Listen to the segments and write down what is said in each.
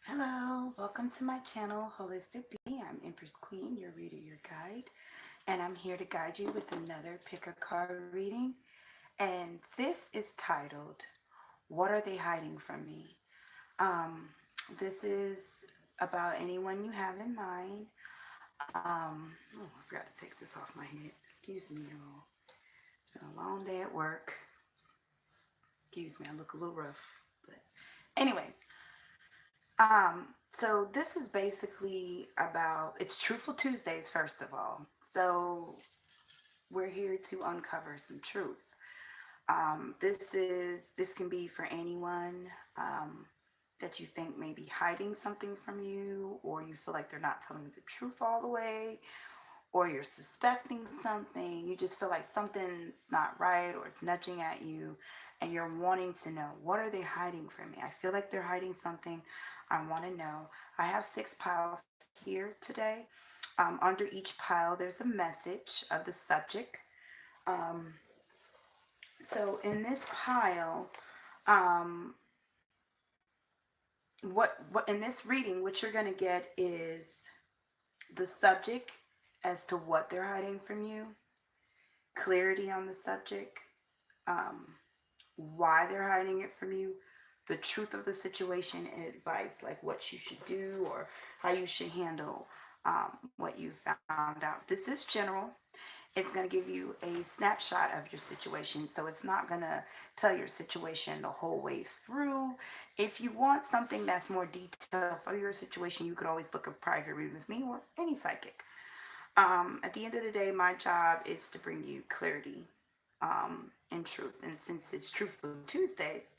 Hello, welcome to my channel, Wholistic Beauty. I'm Empress Queen, your reader, your guide, and I'm here to guide you with another pick a card reading. And this is titled, What Are They Hiding from Me? Um, this is about anyone you have in mind. Oh, I forgot to take this off my head. Excuse me, y'all. It's been a long day at work. Excuse me, I look a little rough. But anyways, so this is basically about it's Truthful Tuesdays, first of all. So we're here to uncover some truth. This can be for anyone that you think may be hiding something from you, or you feel like they're not telling you the truth all the way, or you're suspecting something. You just feel like something's not right, or it's nudging at you, and you're wanting to know, what are they hiding from me? I feel like they're hiding something. I want to know. I have 6 piles here today. Under each pile, there's a message of the subject. Um, so in this pile, um, what in this reading, what you're going to get is the subject as to what they're hiding from you, clarity on the subject, um, why they're hiding it from you, the truth of the situation, and advice, like what you should do or how you should handle what you found out. This is general. It's going to give you a snapshot of your situation, so it's not going to tell your situation the whole way through. If you want something that's more detailed for your situation, you could always book a private reading with me or any psychic. At the end of the day, my job is to bring you clarity and truth. And since it's Truthful Tuesdays,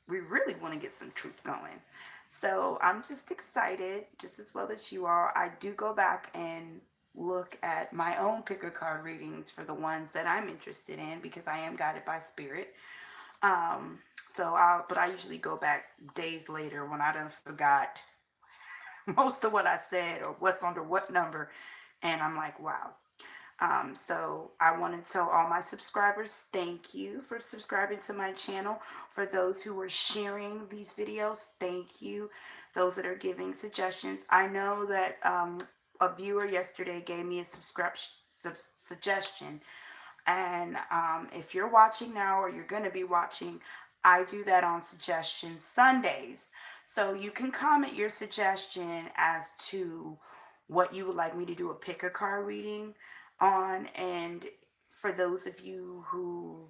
we really want to get some truth going. So I'm just excited, just as well as you are. I do go back and look at my own picker card readings for the ones that I'm interested in because I am guided by spirit. But I usually go back days later when I done forgot most of what I said or what's under what number, and I'm like, wow. So I want to tell all my subscribers, thank you for subscribing to my channel. For those who are sharing these videos, thank you. Those that are giving suggestions. I know that a viewer yesterday gave me a suggestion. And if you're watching now or you're going to be watching, I do that on Suggestion Sundays. So you can comment your suggestion as to what you would like me to do a pick a card reading on. And for those of you who,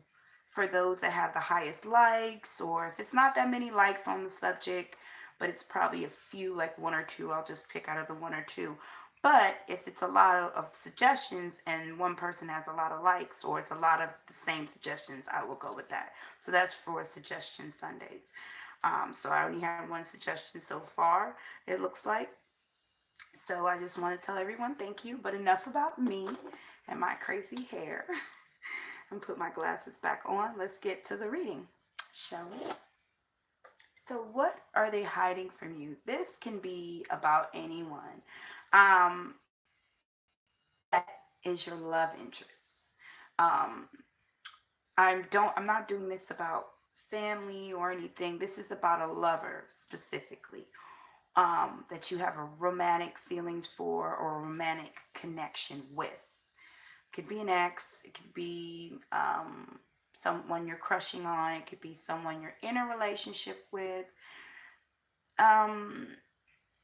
for those that have the highest likes, or if it's not that many likes on the subject, but it's probably a few, like one or two, I'll just pick out of the one or two. But if it's a lot of suggestions and one person has a lot of likes, or it's a lot of the same suggestions, I will go with that. So that's for Suggestion Sundays. So I only have one suggestion so far, it looks like. So I just want to tell everyone thank you. But enough about me and my crazy hair. And put my glasses back on. Let's get to the reading, shall we? So what are they hiding from you? This can be about anyone. That is your love interest. Um, I'm not doing this about family or anything. This is about a lover specifically. That you have a romantic feelings for or a romantic connection with. It could be an ex, it could be someone you're crushing on, it could be someone you're in a relationship with. Um,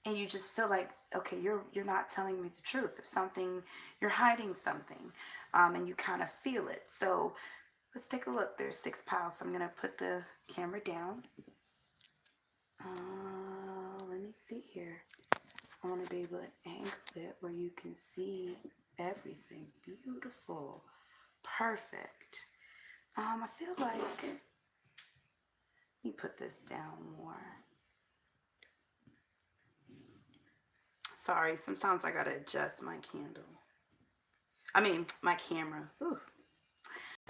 and you just feel like, okay, you're not telling me the truth. If something, you're hiding something, and you kind of feel it. So let's take a look. There's 6 piles. So I'm gonna put the camera down. Let me see here. I want to be able to angle it where you can see everything. Beautiful. Perfect. I feel like, let me put this down more. Sorry, sometimes I gotta adjust my candle. My camera. Ooh.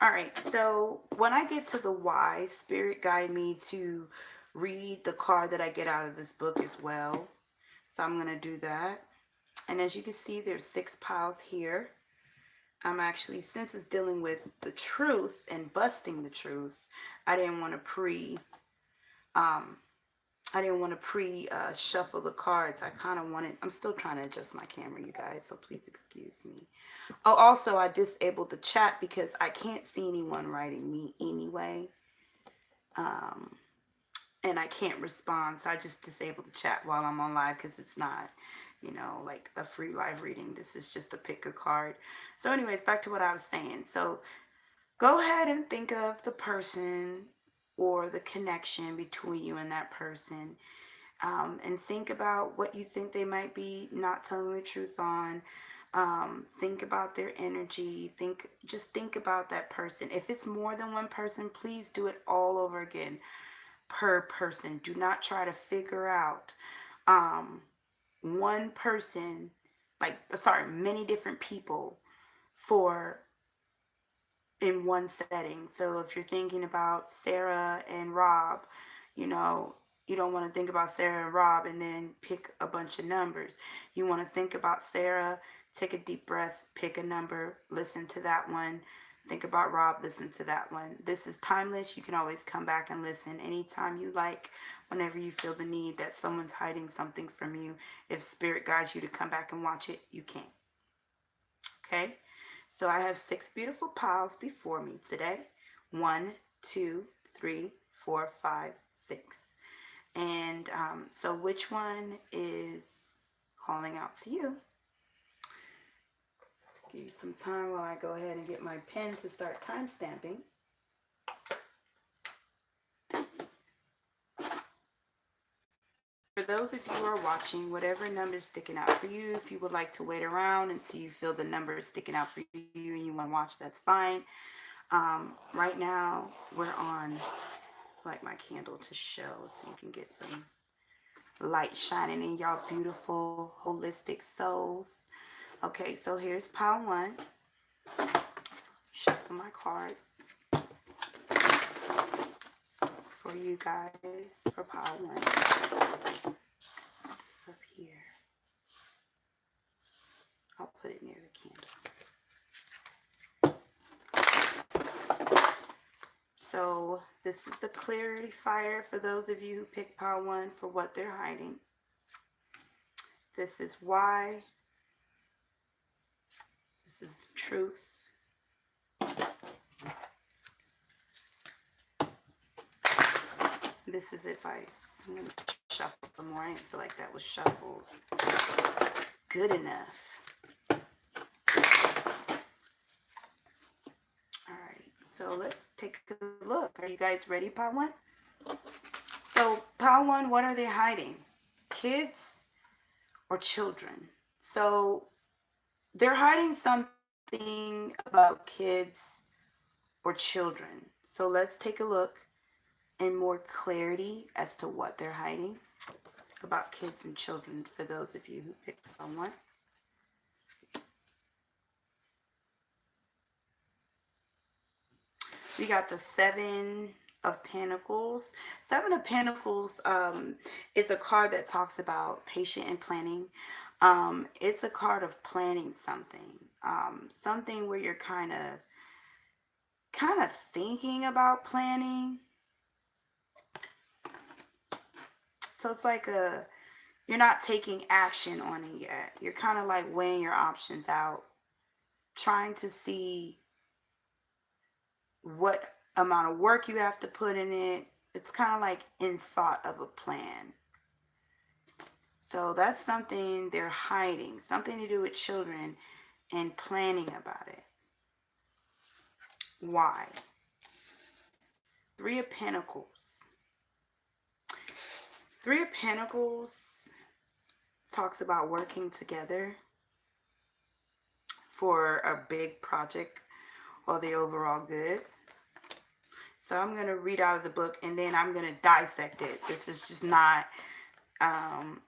All right, so when I get to the why, Spirit guide me to read the card that I get out of this book as well. So I'm gonna do that. And as you can see, there's 6 piles here. I'm actually, since it's dealing with the truth and busting the truth, I didn't want to um, I didn't want to shuffle the cards. I kind of wanted, I'm still trying to adjust my camera, you guys, so please excuse me. Oh, also, I disabled the chat because I can't see anyone writing me anyway. And I can't respond, so I just disabled the chat while I'm on live because it's not, like a free live reading. This is just a pick a card. So anyways, back to what I was saying. So go ahead and think of the person or the connection between you and that person. And think about what you think they might be not telling the truth on. Think about their energy. Just think about that person. If it's more than one person, please do it all over again per person. Do not try to figure out one person, many different people for in one setting. So if you're thinking about Sarah and Rob, you don't want to think about Sarah and Rob and then pick a bunch of numbers. You want to think about Sarah, take a deep breath, pick a number, listen to that one. Think about Rob, listen to that one. This is timeless. You can always come back and listen anytime you like, whenever you feel the need that someone's hiding something from you. If spirit guides you to come back and watch it, you can. Okay? So I have 6 beautiful piles before me today. 1, 2, 3, 4, 5, 6. And so which one is calling out to you? Give you some time while I go ahead and get my pen to start time stamping. For those of you who are watching, whatever number is sticking out for you, if you would like to wait around until you feel the number is sticking out for you and you want to watch, that's fine. Right now, we're on, like my candle to show so you can get some light shining in y'all beautiful holistic souls. Okay, so here's pile 1. So shuffle my cards for you guys for pile 1. Put this up here. I'll put it near the candle. So this is the clarity fire for those of you who picked pile 1 for what they're hiding. This is why. This is the truth. This is advice. I'm going to shuffle some more. I didn't feel like that was shuffled good enough. Alright, so let's take a look. Are you guys ready, pile 1? So, pile 1, what are they hiding? Kids or children? So, they're hiding something about kids or children. So, let's take a look and more clarity as to what they're hiding about kids and children for those of you who picked pile 1. We got the 7 of Pentacles. 7 of Pentacles is a card that talks about patience and planning. It's a card of planning something. Something where you're kind of thinking about planning. So it's like you're not taking action on it yet. You're kind of like weighing your options out, trying to see what amount of work you have to put in it. It's kind of like in thought of a plan. So that's something they're hiding, something to do with children and planning about it. Why? 3 of Pentacles. 3 of Pentacles talks about working together for a big project or the overall good. So I'm going to read out of the book and then I'm going to dissect it. This is just not, I'm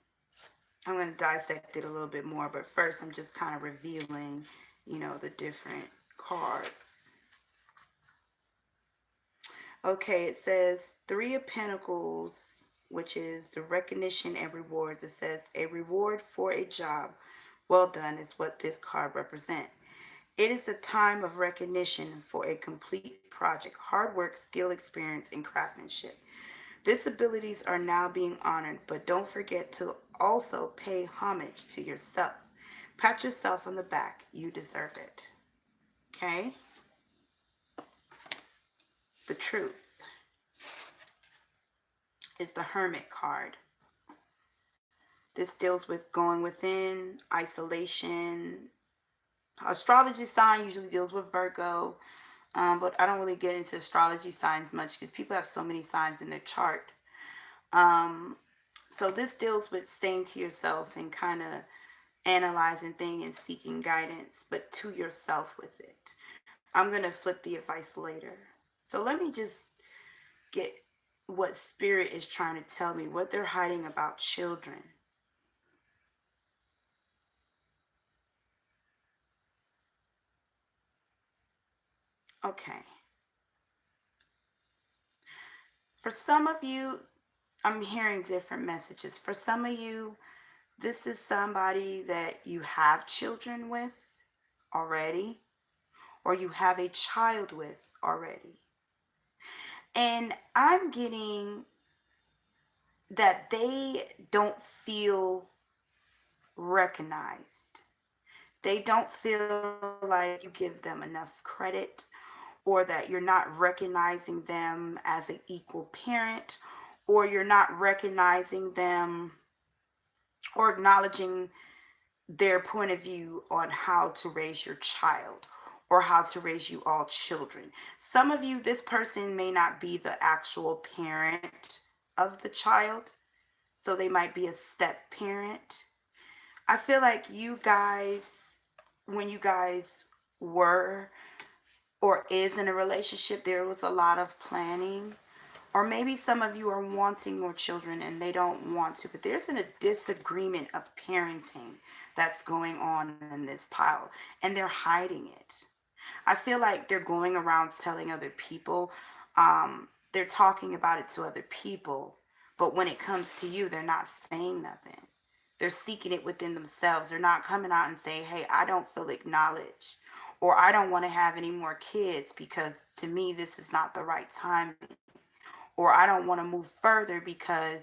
going to dissect it a little bit more, but first I'm just kind of revealing, the different cards. Okay, it says 3 of Pentacles, which is the recognition and rewards. It says a reward for a job well done is what this card represents. It is a time of recognition for a complete project, hard work, skill, experience, and craftsmanship. Disabilities are now being honored, but don't forget to also pay homage to yourself. Pat yourself on the back. You deserve it. Okay? The truth is the Hermit card. This deals with going within, isolation. Astrology sign usually deals with Virgo, but I don't really get into astrology signs much because people have so many signs in their chart. So this deals with staying to yourself and kind of analyzing things and seeking guidance, but to yourself with it. I'm going to flip the advice later. So let me just get what Spirit is trying to tell me, what they're hiding about children. Okay. For some of you, I'm hearing different messages. For some of you, this is somebody that you have children with already, or you have a child with already. And I'm getting that they don't feel recognized. They don't feel like you give them enough credit, or that you're not recognizing them as an equal parent, or you're not recognizing them or acknowledging their point of view on how to raise your child or how to raise you all children. Some of you, this person may not be the actual parent of the child, so they might be a step parent. I feel like you guys, when you guys were or is in a relationship, there was a lot of planning. Or maybe some of you are wanting more children and they don't want to, but there's a disagreement of parenting that's going on in this pile, and they're hiding it. I feel like they're going around telling other people, they're talking about it to other people, but when it comes to you, they're not saying nothing. They're seeking it within themselves. They're not coming out and saying, hey, I don't feel acknowledged, or I don't want to have any more kids because to me, this is not the right time, or I don't want to move further because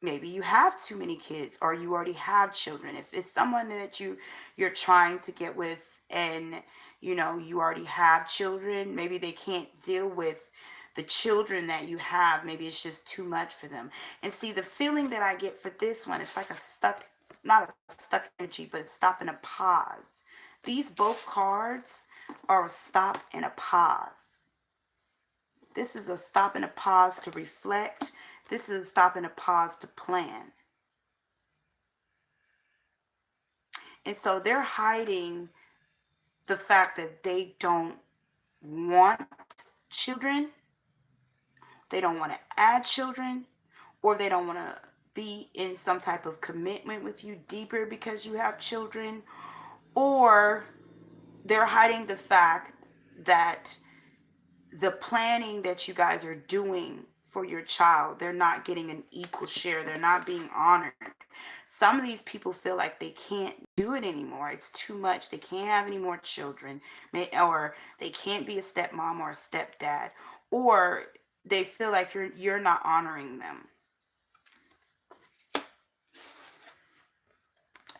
maybe you have too many kids or you already have children. If it's someone that you're trying to get with and you already have children, maybe they can't deal with the children that you have. Maybe it's just too much for them. And see, the feeling that I get for this one, it's like a stuck, not a stuck energy, but a stop and a pause. These both cards are a stop and a pause. This is a stop and a pause to reflect. This is a stop and a pause to plan. And so they're hiding the fact that they don't want children, they don't want to add children, or they don't want to be in some type of commitment with you deeper because you have children, or they're hiding the fact that the planning that you guys are doing for your child, they're not getting an equal share. They're not being honored. Some of these people feel like they can't do it anymore. It's too much. They can't have any more children, or they can't be a stepmom or a stepdad, or they feel like you're not honoring them.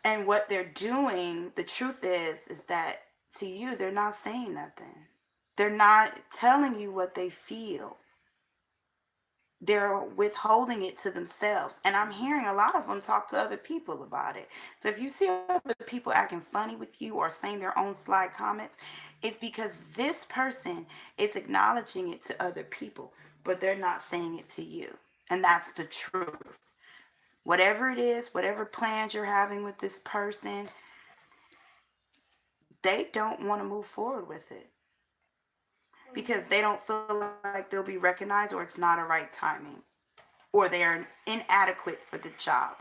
And what they're doing, the truth is that to you, they're not saying nothing. They're not telling you what they feel. They're withholding it to themselves. And I'm hearing a lot of them talk to other people about it. So if you see other people acting funny with you or saying their own sly comments, it's because this person is acknowledging it to other people, but they're not saying it to you. And that's the truth. Whatever it is, whatever plans you're having with this person, they don't want to move forward with it because they don't feel like they'll be recognized, or it's not a right timing, or they're inadequate for the job.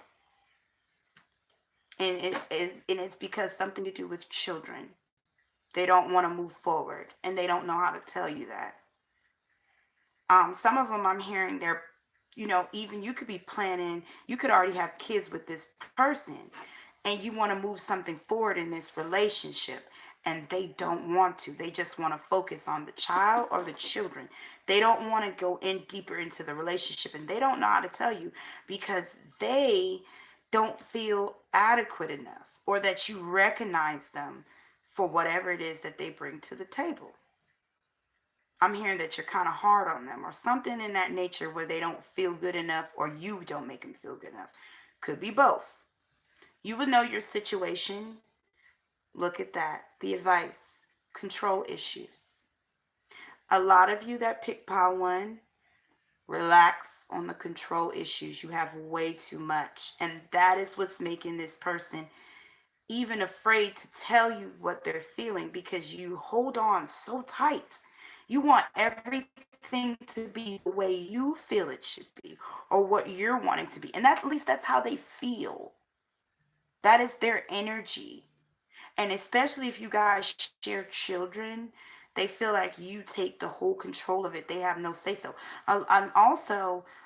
And it's because something to do with children. They don't want to move forward, and they don't know how to tell you that. Some of them I'm hearing they're, even you could be planning, you could already have kids with this person, and you want to move something forward in this relationship. and they don't want to. They just want to focus on the child or the children. They don't want to go in deeper into the relationship, and they don't know how to tell you because they don't feel adequate enough, or that you recognize them for whatever it is that they bring to the table. I'm hearing that you're kind of hard on them or something in that nature, where they don't feel good enough or you don't make them feel good enough. Could be both. You would know your situation. Look at that. The advice. Control issues. A lot of you that pick pile one, relax on the control issues. You have way too much. And that is what's making this person even afraid to tell you what they're feeling, because you hold on so tight. You want everything to be the way you feel it should be, or what you're wanting to be. And that's, at least that's how they feel. That is their energy. And especially if you guys share children, they feel like you take the whole control of it. They have no say so.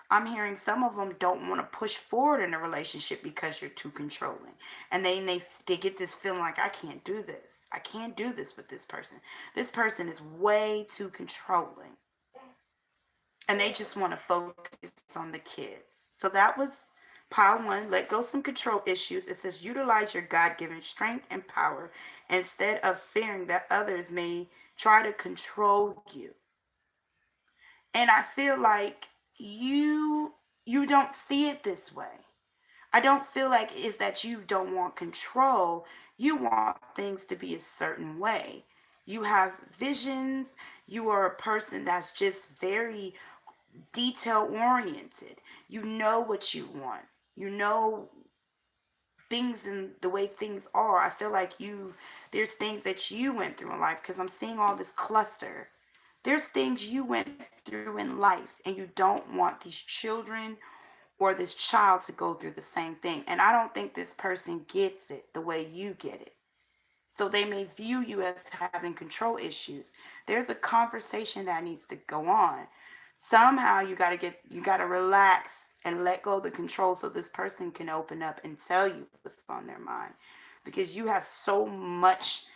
I'm hearing some of them don't want to push forward in a relationship because you're too controlling. And then they get this feeling like, I can't do this. I can't do this with this person. This person is way too controlling. And they just want to focus on the kids. So that was pile one. Let go some control issues. It says utilize your God-given strength and power instead of fearing that others may try to control you. And I feel like you don't see it this way. I don't feel like it's that you don't want control. You want things to be a certain way. You have visions. You are a person that's just very detail oriented. You know what you want. You know things and the way things are. I feel like there's things that you went through in life, because I'm seeing all this cluster. There's things you went through in life, and you don't want these children or this child to go through the same thing. And I don't think this person gets it the way you get it. So they may view you as having control issues. There's a conversation that needs to go on. Somehow you got to relax and let go of the control, so this person can open up and tell you what's on their mind. Because you have so much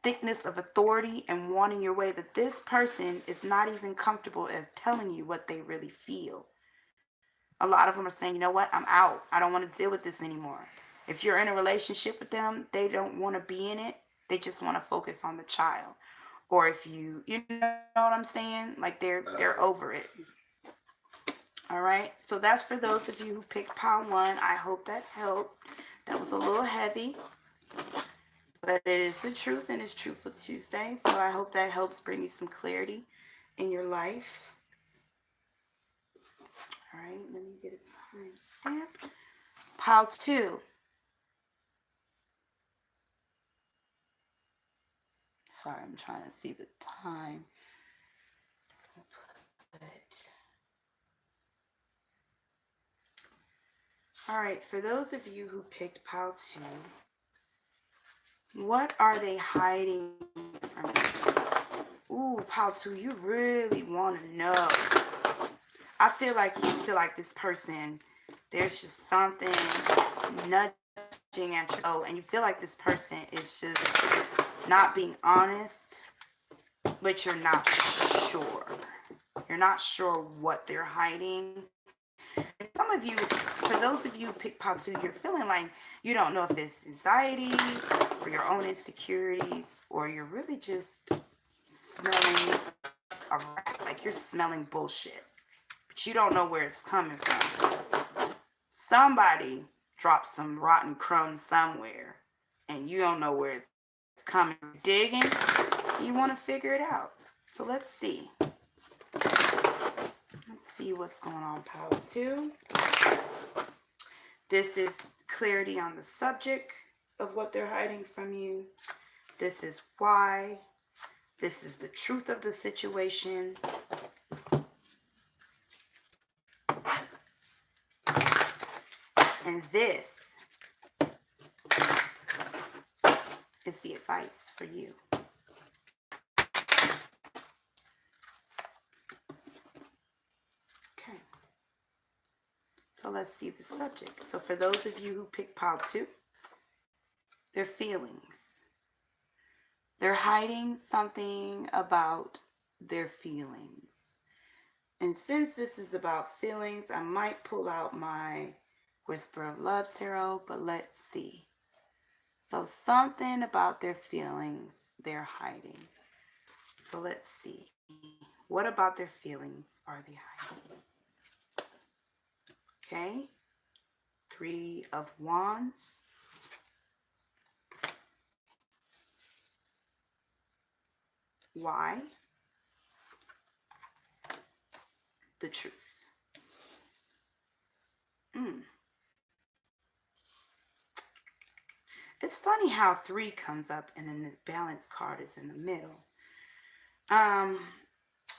thickness of authority and wanting your way that this person is not even comfortable as telling you what they really feel. A lot of them are saying, you know what, I'm out. I don't want to deal with this anymore. If you're in a relationship with them, they don't want to be in it. They just want to focus on the child. Or if you know what I'm saying? Like they're over it. All right. So that's for those of you who picked pile one. I hope that helped. That was a little heavy, but it is the truth, and it's Truthful Tuesday. So I hope that helps bring you some clarity in your life. All right. Let me get a time stamp. Pile two. Sorry, I'm trying to see the time. All right, for those of you who picked pile two, what are they hiding from you? Ooh, pile two, you really want to know. I feel like you feel like this person, there's just something nudging at you. Oh, and you feel like this person is just not being honest, but you're not sure. You're not sure what they're hiding. And some of you, for those of you who pick pile two, you're feeling like you don't know if it's anxiety or your own insecurities, or you're really just smelling a rat, like you're smelling bullshit, but you don't know where it's coming from. Somebody dropped some rotten crumbs somewhere, and you don't know where it's coming. You're digging, you want to figure it out. So let's see. Let's see what's going on, pile two. This is clarity on the subject of what they're hiding from you. This is why. This is the truth of the situation. And this is the advice for you. Okay. So let's see the subject. So for those of you who picked pile two, their feelings. They're hiding something about their feelings. And since this is about feelings, I might pull out my Whisper of Love tarot, but let's see. So something about their feelings they're hiding. So let's see. What about their feelings are they hiding? Okay. Three of Wands. Why? The truth. Mm. It's funny how three comes up and then this balance card is in the middle. Um,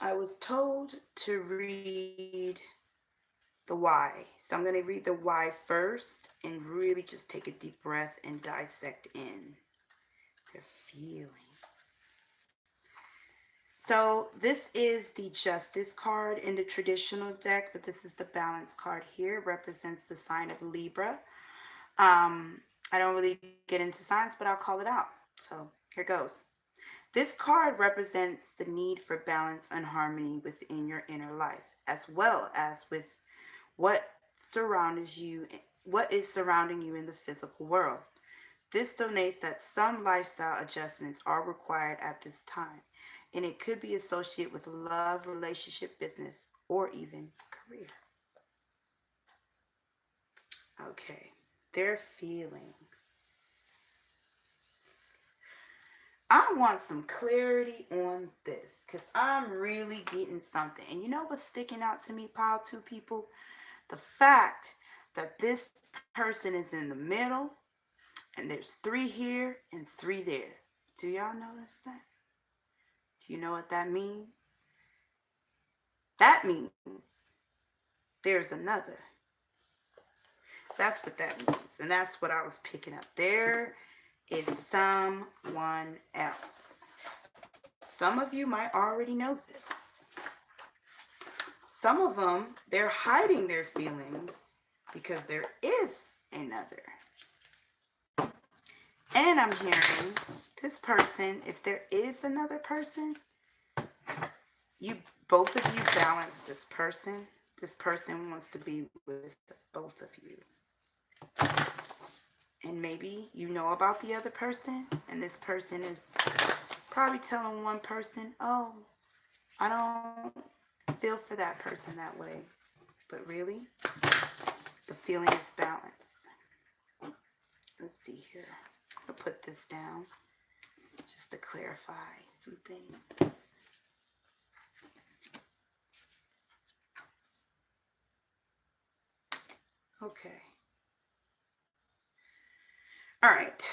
I was told to read the why. So I'm going to read the why first and really just take a deep breath and dissect in their feelings. So this is the Justice card in the traditional deck, but this is the Balance card here. It represents the sign of Libra. I don't really get into signs, but I'll call it out. So here goes. This card represents the need for balance and harmony within your inner life, as well as with what surrounds you, what is surrounding you in the physical world. This denotes that some lifestyle adjustments are required at this time, and it could be associated with love, relationship, business, or even career. Okay, their feelings. I want some clarity on this because I'm really getting something. And you know what's sticking out to me, pile two people? The fact that this person is in the middle and there's three here and three there. Do y'all notice that? Do you know what that means? That means there's another. That's what that means. And that's what I was picking up. There is someone else. Some of you might already know this. Some of them, they're hiding their feelings because there is another. And I'm hearing this person, if there is another person, you both of you balance this person. This person wants to be with both of you. And maybe you know about the other person, and this person is probably telling one person, oh, I don't feel for that person that way. But really, the feeling is balance. Let's see here. I'll put this down just to clarify some things. Okay. All right.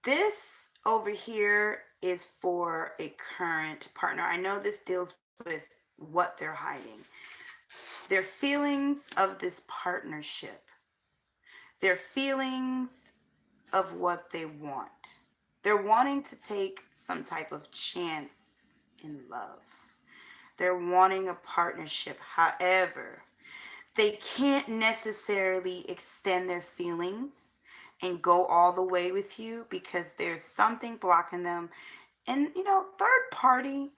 This over here is for a current partner. I know this deals with what they're hiding. Their feelings of this partnership. Their feelings of what they want. They're wanting to take some type of chance in love. They're wanting a partnership. However, they can't necessarily extend their feelings and go all the way with you because there's something blocking them. And, third party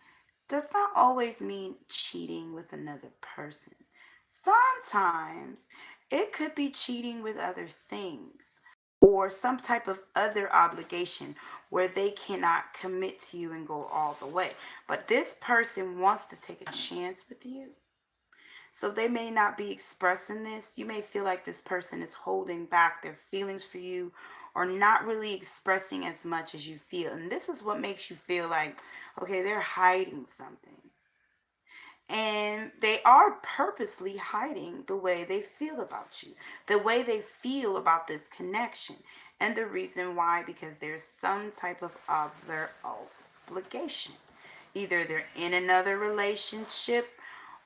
does not always mean cheating with another person. Sometimes it could be cheating with other things or some type of other obligation where they cannot commit to you and go all the way. But this person wants to take a chance with you. So they may not be expressing this. You may feel like this person is holding back their feelings for you or not really expressing as much as you feel. And this is what makes you feel like, okay, they're hiding something. And they are purposely hiding the way they feel about you, the way they feel about this connection. And the reason why, because there's some type of other obligation. Either they're in another relationship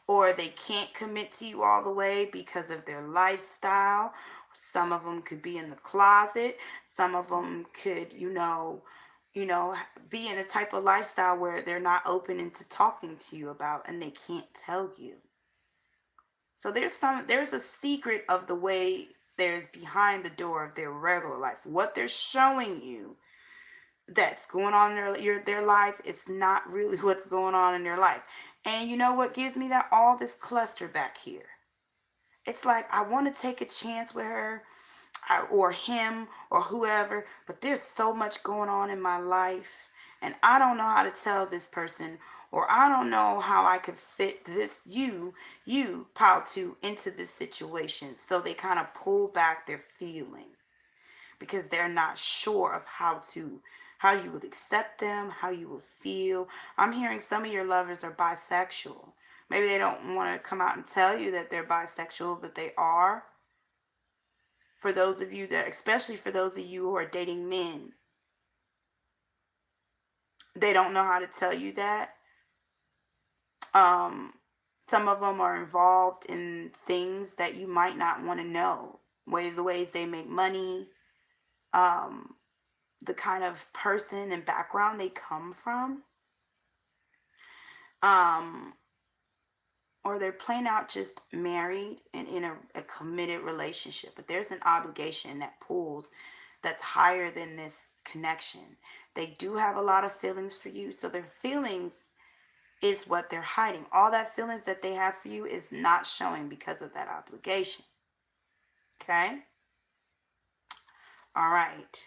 or they can't commit to you all the way because of their lifestyle. Some of them could be in the closet. Some of them could, be in a type of lifestyle where they're not open into talking to you about and they can't tell you. So there's a secret of the way there's behind the door of their regular life. What they're showing you that's going on in their life, it's not really what's going on in their life. And you know what gives me that? All this cluster back here. It's like I want to take a chance with her or him or whoever, but there's so much going on in my life, and I don't know how to tell this person, or I don't know how I could fit this you pile two into this situation. So they kind of pull back their feelings because they're not sure of how you would accept them, how you will feel. I'm hearing some of your lovers are bisexual. Maybe they don't want to come out and tell you that they're bisexual, but they are. For those of you that, especially for those of you who are dating men, they don't know how to tell you that. Some of them are involved in things that you might not want to know. The ways they make money, the kind of person and background they come from. Or they're plain out just married and in a committed relationship. But there's an obligation that pulls that's higher than this connection. They do have a lot of feelings for you. So their feelings is what they're hiding. All that feelings that they have for you is not showing because of that obligation. Okay? All right.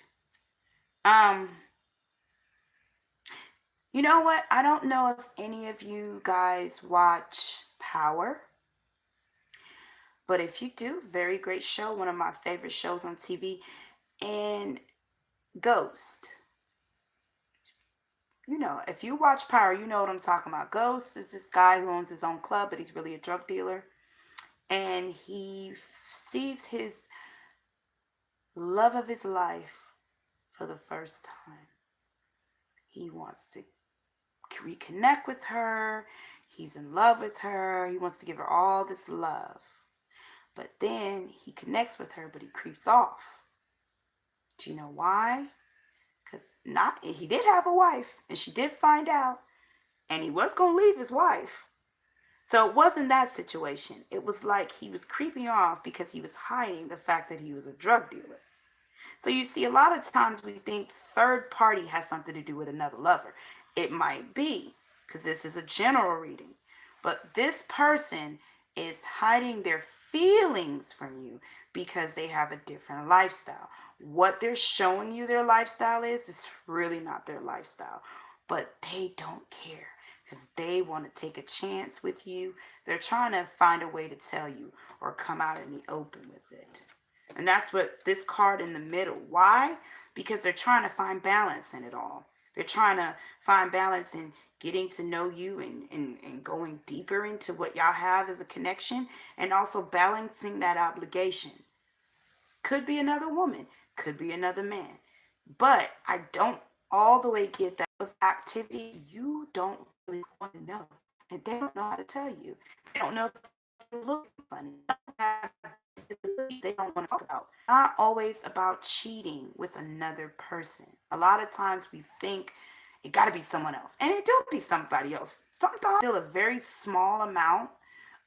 You know what? I don't know if any of you guys watch Power. But if you do, very great show. One of my favorite shows on TV. And Ghost. You know, if you watch Power, you know what I'm talking about. Ghost is this guy who owns his own club, but he's really a drug dealer. And he sees his love of his life for the first time. He wants to reconnect with her. He's in love with her. He wants to give her all this love. But then he connects with her, but he creeps off. Do you know why? Because he did have a wife, and she did find out, and he was going to leave his wife. So it wasn't that situation. It was like he was creeping off because he was hiding the fact that he was a drug dealer. So you see, a lot of times we think third party has something to do with another lover. It might be, because this is a general reading. But this person is hiding their feelings from you because they have a different lifestyle. What they're showing you their lifestyle is really not their lifestyle. But they don't care because they want to take a chance with you. They're trying to find a way to tell you or come out in the open with it. And that's what this card in the middle. Why? Because they're trying to find balance in it all. They're trying to find balance in getting to know you and going deeper into what y'all have as a connection, and also balancing that obligation. Could be another woman, could be another man. But I don't all the way get that with activity you don't really want to know. And they don't know how to tell you. They don't know if you look funny. They don't want to talk about. Not always about cheating with another person. A lot of times we think it got to be someone else, and it do be somebody else. Sometimes feel a very small amount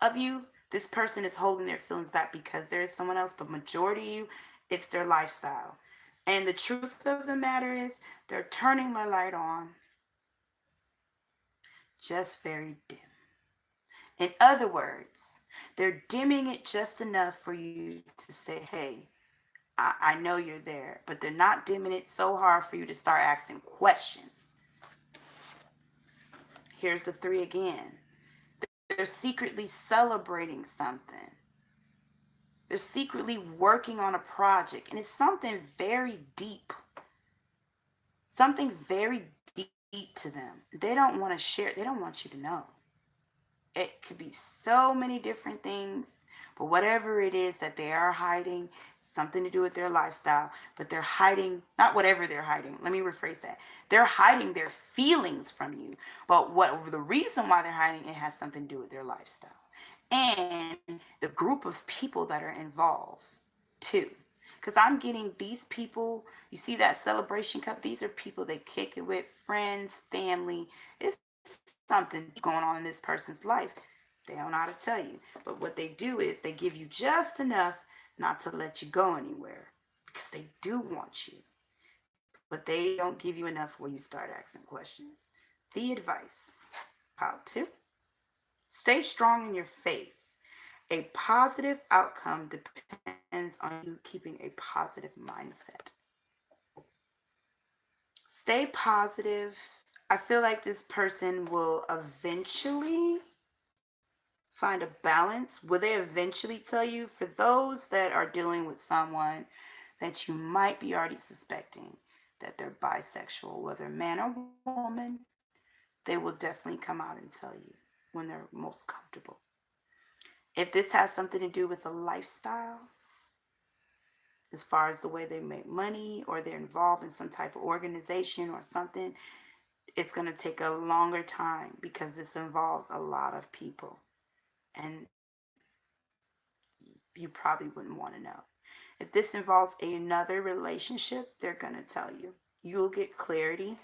of you. This person is holding their feelings back because there is someone else, but majority of you, it's their lifestyle. And the truth of the matter is, they're turning the light on just very dim. In other words, they're dimming it just enough for you to say, hey, I know you're there. But they're not dimming it so hard for you to start asking questions. Here's the 3 again. They're secretly celebrating something. They're secretly working on a project. And it's something very deep. Something very deep to them. They don't want to share. They don't want you to know. It could be so many different things, but whatever it is that they are hiding, something to do with their lifestyle, but they're hiding, not whatever they're hiding. Let me rephrase that. They're hiding their feelings from you, but the reason why they're hiding, it has something to do with their lifestyle and the group of people that are involved too. Because I'm getting these people, you see that celebration cup, these are people they kick it with, friends, family. It's something going on in this person's life. They don't know how to tell you. But what they do is they give you just enough not to let you go anywhere, because they do want you, but they don't give you enough where you start asking questions. The advice, pile 2, stay strong in your faith. A positive outcome depends on you keeping a positive mindset. Stay positive. I feel like this person will eventually find a balance. Will they eventually tell you? For those that are dealing with someone that you might be already suspecting that they're bisexual, whether man or woman, they will definitely come out and tell you when they're most comfortable. If this has something to do with a lifestyle, as far as the way they make money, or they're involved in some type of organization or something, it's going to take a longer time because this involves a lot of people. And you probably wouldn't want to know. If this involves another relationship, they're going to tell you. You'll get clarity,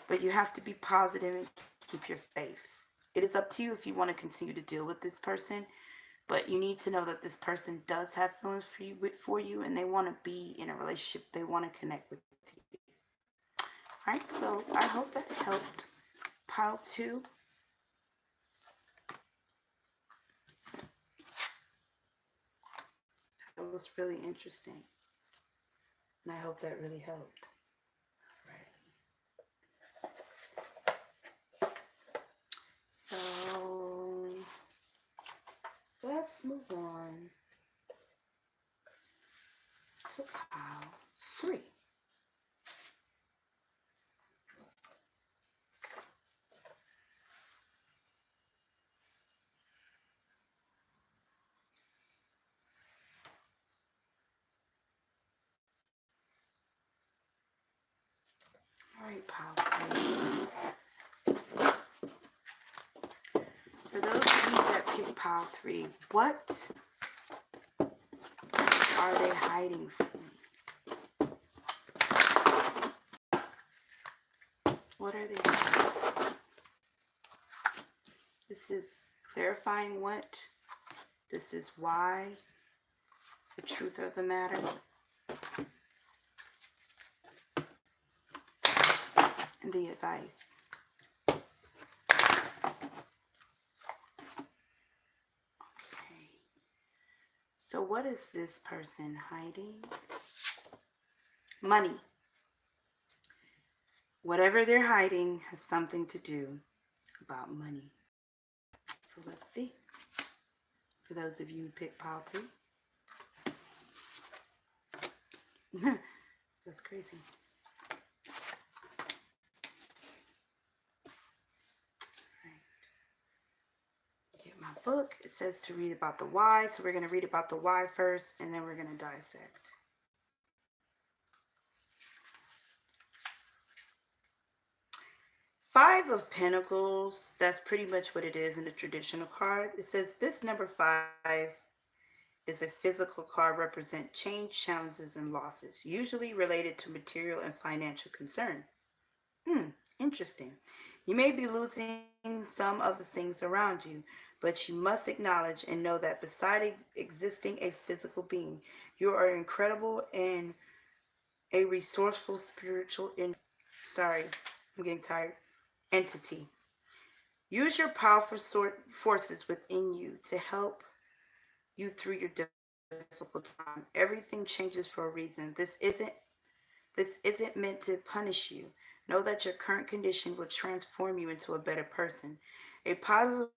but you have to be positive and keep your faith. It is up to you if you want to continue to deal with this person, but you need to know that this person does have feelings for you, and they want to be in a relationship. They want to connect with you. All right, so I hope that helped. Pile 2. That was really interesting, and I hope that really helped. All right. So let's move on to pile 3. All right, pile 3. For those of you that pick pile 3, what are they hiding from me? What are they hiding? This is clarifying what. This is why. The truth of the matter. And the advice. Okay. So what is this person hiding? Money. Whatever they're hiding has something to do about money. So let's see. For those of you who pick pile 3. That's crazy. Get my book. It says to read about the why. So we're going to read about the why first, and then we're going to dissect. Five of Pentacles. That's pretty much what it is in the traditional card. It says this number 5 is a physical card, represent change, challenges, and losses, usually related to material and financial concern. Interesting. You may be losing some of the things around you, but you must acknowledge and know that beside existing a physical being, you are incredible and a resourceful spiritual I'm getting tired. Entity. Use your powerful forces within you to help you through your difficult time. Everything changes for a reason. This isn't meant to punish you. Know that your current condition will transform you into a better person. A positive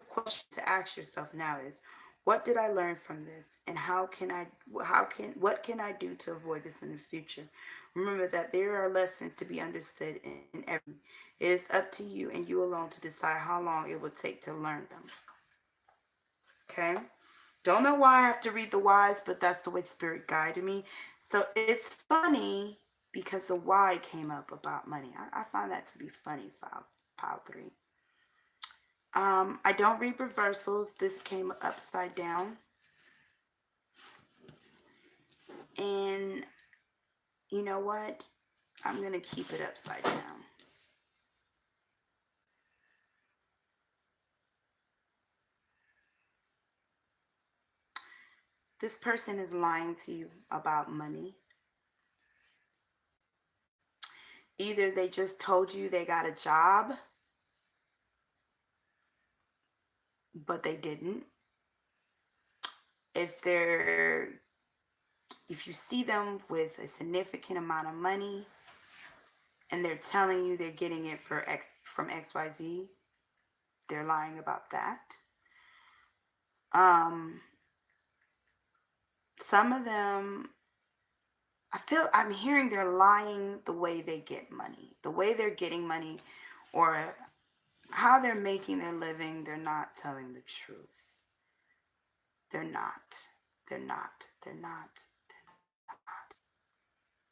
question to ask yourself now is, what did I learn from this, and what can I do to avoid this in the future? Remember that there are lessons to be understood in everything. It is up to you and you alone to decide how long it will take to learn them. Okay? Don't know why I have to read the whys, but that's the way Spirit guided me. So it's funny because the why came up about money. I find that to be funny, pile 3. I don't read reversals. This came upside down. And you know what? I'm going to keep it upside down. This person is lying to you about money. Either they just told you they got a job, but they didn't. If you see them with a significant amount of money and they're telling you they're getting it from XYZ, they're lying about that. Some of them, I'm hearing they're lying the way they get money. The way they're getting money or how they're making their living, they're not telling the truth. They're not. They're not. They're not. They're not.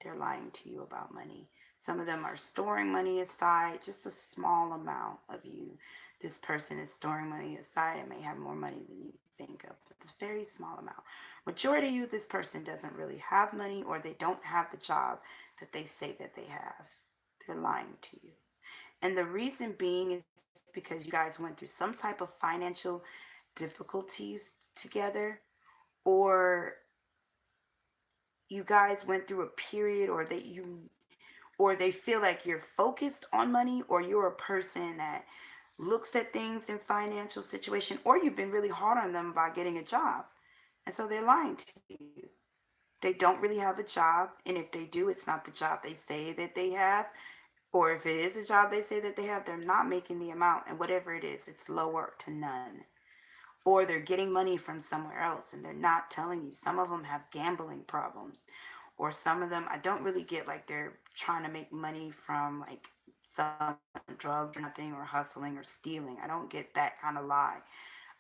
They're lying to you about money. Some of them are storing money aside, just a small amount of you. This person is storing money aside and may have more money than you think of, but it's a very small amount. Majority of you, this person doesn't really have money, or they don't have the job that they say that they have. They're lying to you. And the reason being is because you guys went through some type of financial difficulties together, or you guys went through a period, or they feel like you're focused on money, or you're a person that looks at things in financial situation, or you've been really hard on them about getting a job. And so they're lying to you. They don't really have a job, and if they do, it's not the job they say that they have. Or if it is a job they say that they have, they're not making the amount, and whatever it is, it's lower to none. Or they're getting money from somewhere else and they're not telling you. Some of them have gambling problems, or some of them, I don't really get like they're trying to make money from like selling drugs or nothing, or hustling or stealing. I don't get that kind of lie.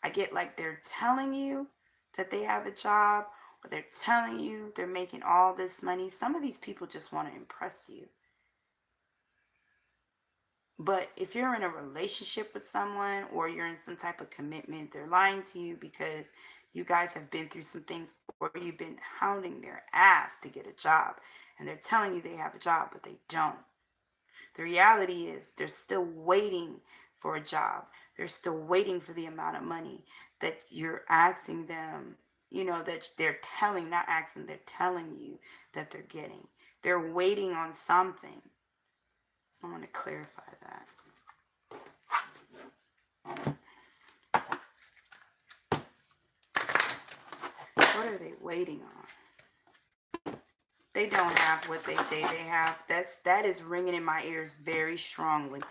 I get like they're telling you that they have a job, or they're telling you they're making all this money. Some of these people just want to impress you. But if you're in a relationship with someone, or you're in some type of commitment, they're lying to you because you guys have been through some things, or you've been hounding their ass to get a job, and they're telling you they have a job, but they don't. The reality is they're still waiting for a job. They're still waiting for the amount of money that you're asking them, that they're telling, not asking, they're telling you that they're getting. They're waiting on something. I want to clarify that. What are they waiting on? They don't have what they say they have. That is ringing in my ears very strongly.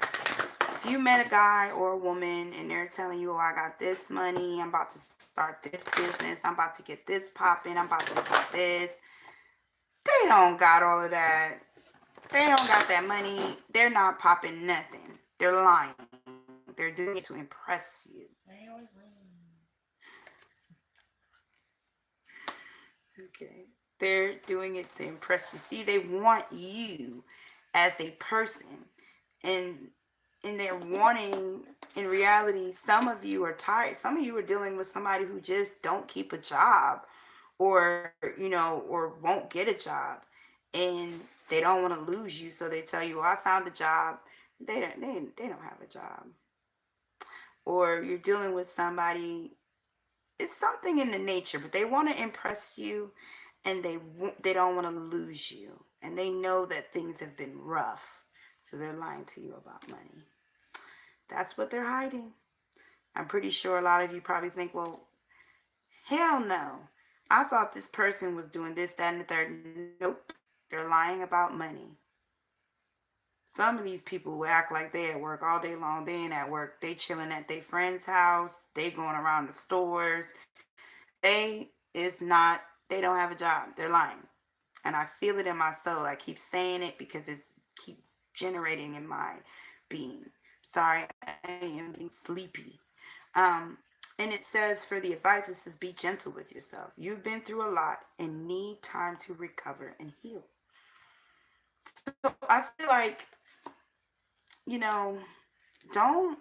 If you met a guy or a woman and they're telling you, oh, I got this money, I'm about to start this business, I'm about to get this popping, I'm about to get this. They don't got all of that. They don't got that money. They're not popping nothing. They're lying. They're doing it to impress you. They always lying. Okay. They're doing it to impress you. See, they want you as a person. And they're wanting, in reality, some of you are tired. Some of you are dealing with somebody who just don't keep a job, or, or won't get a job. And they don't want to lose you. So they tell you, well, I found a job. They don't have a job. Or you're dealing with somebody, it's something in the nature, but they want to impress you, and they don't want to lose you, and they know that things have been rough, so they're lying to you about money. That's what they're hiding. I'm pretty sure a lot of you probably think, well, hell no, I thought this person was doing this, that, and the third. Nope, they're lying about money. Some of these people will act like they at work all day long. They ain't at work. They chilling at their friend's house. They going around the stores. They don't have a job. They're lying. And I feel it in my soul. I keep saying it because it's keep generating in my being. Sorry, I am being sleepy. And it says, for the advice, it says, be gentle with yourself. You've been through a lot and need time to recover and heal. So I feel like, don't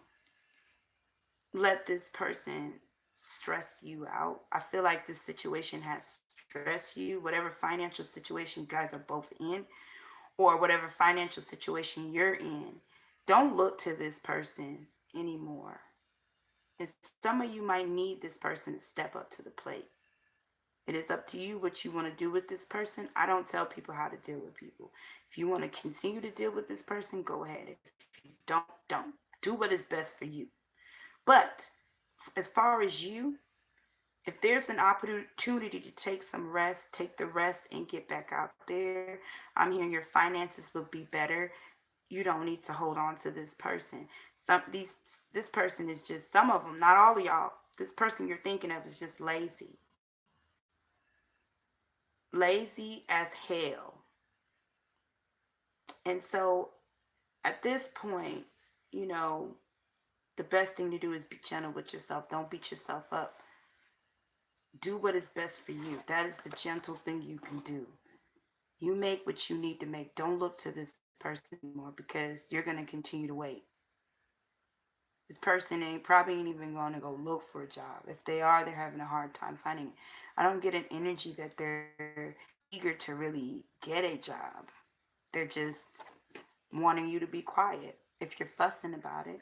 let this person stress you out. I feel like this situation has stressed you, whatever financial situation you guys are both in, or whatever financial situation you're in. Don't look to this person anymore. And some of you might need this person to step up to the plate. It is up to you what you want to do with this person. I don't tell people how to deal with people. If you want to continue to deal with this person, go ahead. If you don't. Do what is best for you. But as far as you, if there's an opportunity to take some rest, take the rest and get back out there. I'm hearing your finances will be better. You don't need to hold on to this person. This person is just, some of them, not all of y'all. This person you're thinking of is just lazy. Lazy as hell. And so at this point, you know, the best thing to do is be gentle with yourself. Don't beat yourself up. Do what is best for you. That is the gentle thing you can do. You make what you need to make. Don't look to this person anymore because you're going to continue to wait. This person probably ain't even going to go look for a job. If they are, they're having a hard time finding it. I don't get an energy that they're eager to really get a job. They're just wanting you to be quiet if you're fussing about it.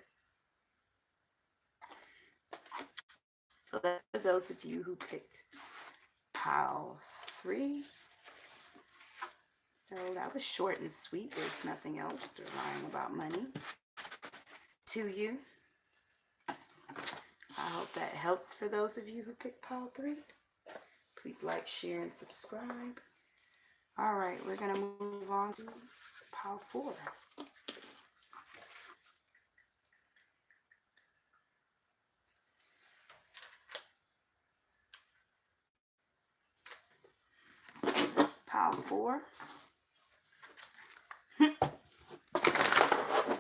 So that's for those of you who picked pile 3. So that was short and sweet. There's nothing else. They're lying about money to you. I hope that helps for those of you who picked pile 3. Please like, share, and subscribe. All right, we're going to move on to pile 4. Pile 4.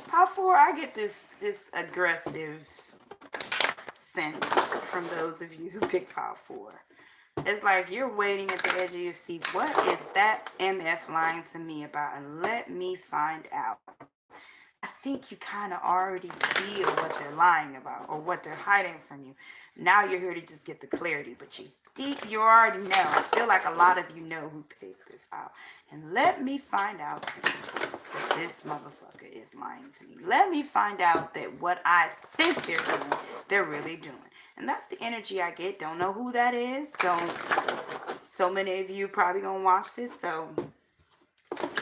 Pile 4, I get this aggressive sense from those of you who picked pile 4. It's like you're waiting at the edge of your seat. What is that MF lying to me about? And let me find out. I think you kind of already feel what they're lying about or what they're hiding from you. Now you're here to just get the clarity, but you already know. I feel like a lot of you know who picked this file. And let me find out that this motherfucker is lying to me. Let me find out that what I think they're doing, they're really doing. And that's the energy I get. Don't know who that is. So many of you probably gonna watch this, so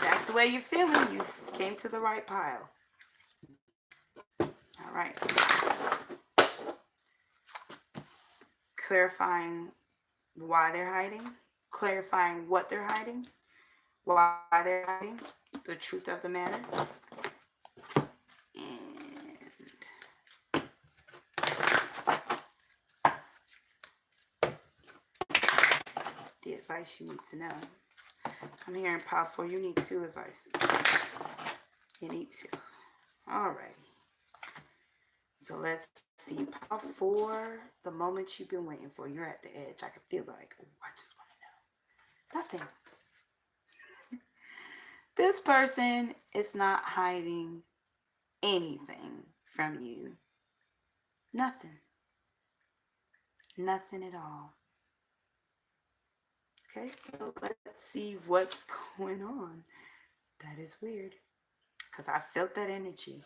that's the way you're feeling. You came to the right pile. All right. Clarifying why they're hiding. Clarifying what they're hiding. Why they're hiding. The truth of the matter. And the advice you need to know. I'm hearing pile 4. You need 2 advices. You need 2. All right. So let's see. Pile 4, the moment you've been waiting for. You're at the edge. I can feel like, oh, I just want to know. Nothing. This person is not hiding anything from you. Nothing. Nothing at all. Okay, so let's see what's going on. That is weird. Because I felt that energy.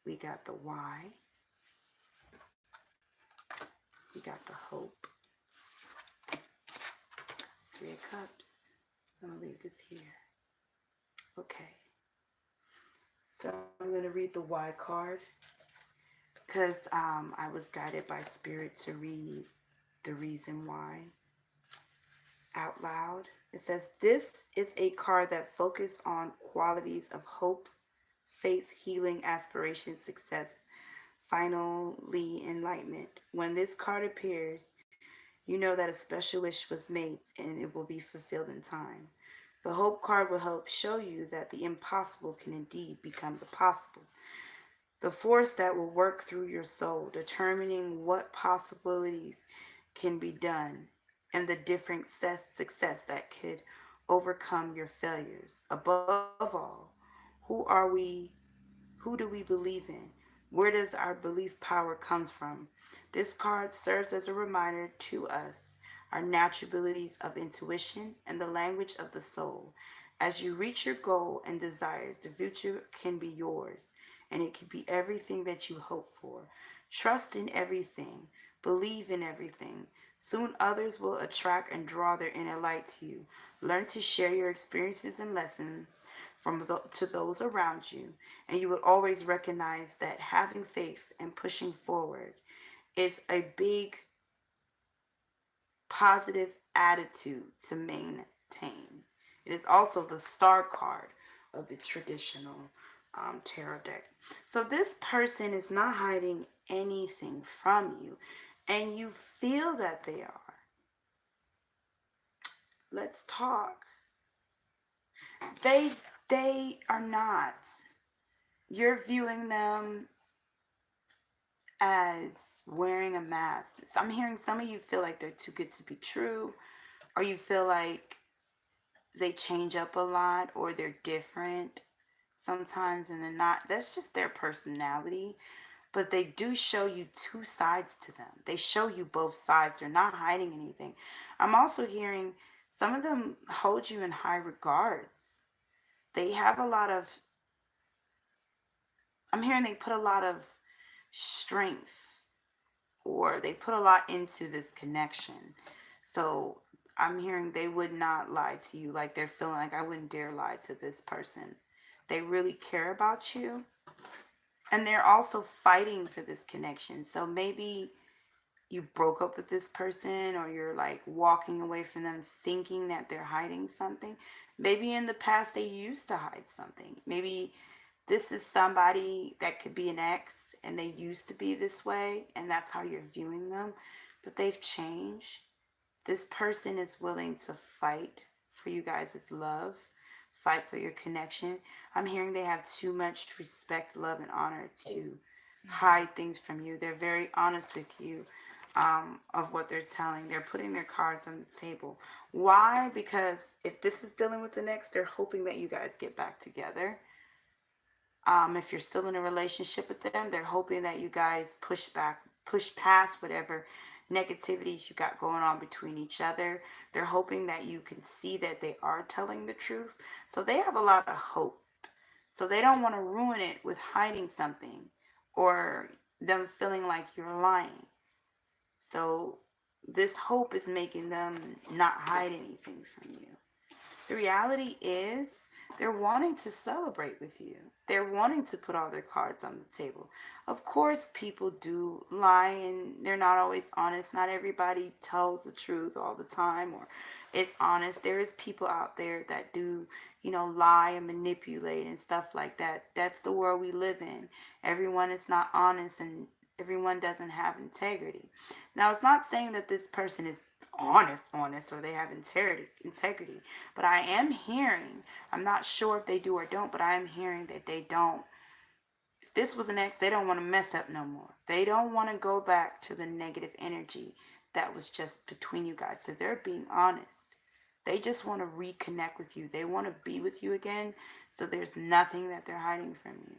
We got the why. We got the hope. 3 of Cups. I'm going to leave this here. Okay. So I'm going to read the why card. Because I was guided by Spirit to read the reason why out loud. It says, this is a card that focuses on qualities of hope, faith, healing, aspiration, success, finally enlightenment. When this card appears, you know that a special wish was made and it will be fulfilled in time. The hope card will help show you that the impossible can indeed become the possible. The force that will work through your soul, determining what possibilities can be done and the different success that could overcome your failures. Above all, who do we believe in? Where does our belief power comes from? This card serves as a reminder to us, our natural abilities of intuition and the language of the soul. As you reach your goal and desires, the future can be yours, and it can be everything that you hope for. Trust in everything. Believe in everything. Soon others will attract and draw their inner light to you. Learn to share your experiences and lessons to those around you, and you will always recognize that having faith and pushing forward is a big positive attitude to maintain. It is also the star card of the traditional tarot deck. So this person is not hiding anything from you, and you feel that they are. Let's talk. They are not. You're viewing them as wearing a mask. So I'm hearing some of you feel like they're too good to be true, or you feel like they change up a lot, or they're different sometimes and they're not. That's just their personality. But they do show you two sides to them. They show you both sides. They're not hiding anything. I'm also hearing some of them hold you in high regards. They have a lot of, I'm hearing they put a lot of strength, or they put a lot into this connection. So I'm hearing they would not lie to you. Like they're feeling like, I wouldn't dare lie to this person. They really care about you. And they're also fighting for this connection. So maybe you broke up with this person, or you're like walking away from them thinking that they're hiding something. Maybe in the past they used to hide something. Maybe this is somebody that could be an ex and they used to be this way and that's how you're viewing them, but they've changed. This person is willing to fight for you guys' love, fight for your connection. I'm hearing they have too much respect, love, and honor to hide things from you. They're very honest with you of what they're telling. They're putting their cards on the table. Why? Because if this is dealing with the next, they're hoping that you guys get back together. If you're still in a relationship with them, they're hoping that you guys push past whatever negativities you got going on between each other. They're hoping that you can see that they are telling the truth. So they have a lot of hope. So they don't want to ruin it with hiding something, or them feeling like you're lying. So this hope is making them not hide anything from you. The reality is they're wanting to celebrate with you. They're wanting to put all their cards on the table. Of course, people do lie and they're not always honest. Not everybody tells the truth all the time or is honest. There is people out there that do, lie and manipulate and stuff like that. That's the world we live in. Everyone is not honest and everyone doesn't have integrity. Now, it's not saying that this person is honest, or they have integrity. But I am hearing, I'm not sure if they do or don't, but I am hearing that they don't. If this was an ex, they don't want to mess up no more. They don't want to go back to the negative energy that was just between you guys. So they're being honest. They just want to reconnect with you. They want to be with you again. So there's nothing that they're hiding from you.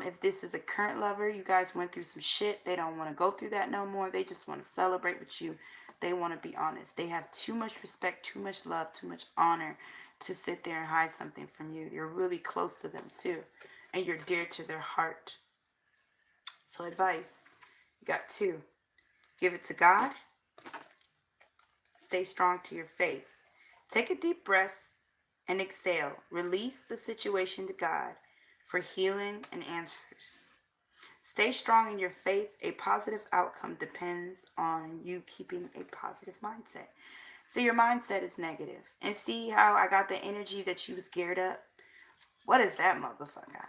If this is a current lover, you guys went through some shit. They don't want to go through that no more. They just want to celebrate with you. They want to be honest. They have too much respect, too much love, too much honor to sit there and hide something from you. You're really close to them too. And you're dear to their heart. So advice, you got two. Give it to God. Stay strong to your faith. Take a deep breath and exhale. Release the situation to God for healing and answers. Stay strong in your faith. A positive outcome depends on you keeping a positive mindset. So your mindset is negative. And see how I got the energy that you was geared up? What is that motherfucker?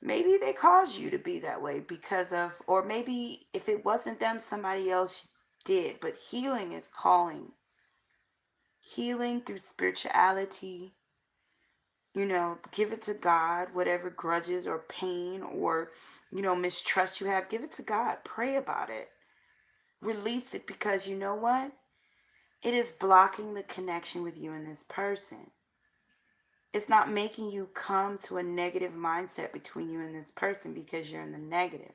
Maybe they caused you to be that way because of, or maybe if it wasn't them, somebody else did. But healing is calling. Healing through spirituality. Give it to God, whatever grudges or pain or, mistrust you have, give it to God. Pray about it. Release it, because you know what? It is blocking the connection with you and this person. It's not making you come to a negative mindset between you and this person because you're in the negative.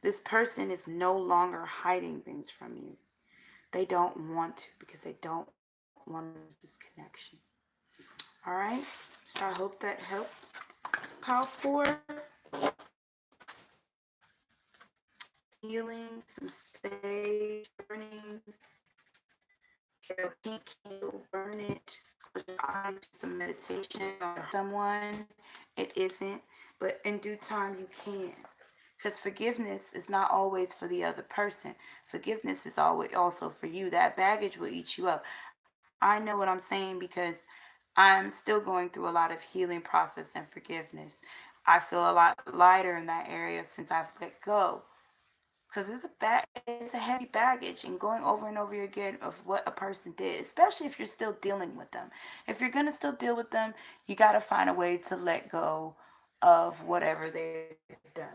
This person is no longer hiding things from you. They don't want to, because they don't want to lose this connection. All right? So I hope that helped. Pile 4. healing, some sage burning, get a pink candle, burn it, close your eyes, do some meditation on someone. It isn't, but in due time you can. Because forgiveness is not always for the other person. Forgiveness is always also for you. That baggage will eat you up. I know what I'm saying because I'm still going through a lot of healing process and forgiveness. I feel a lot lighter in that area since I've let go. Because it's a heavy baggage and going over and over again of what a person did, especially if you're still dealing with them. If you're going to still deal with them, you got to find a way to let go of whatever they've done.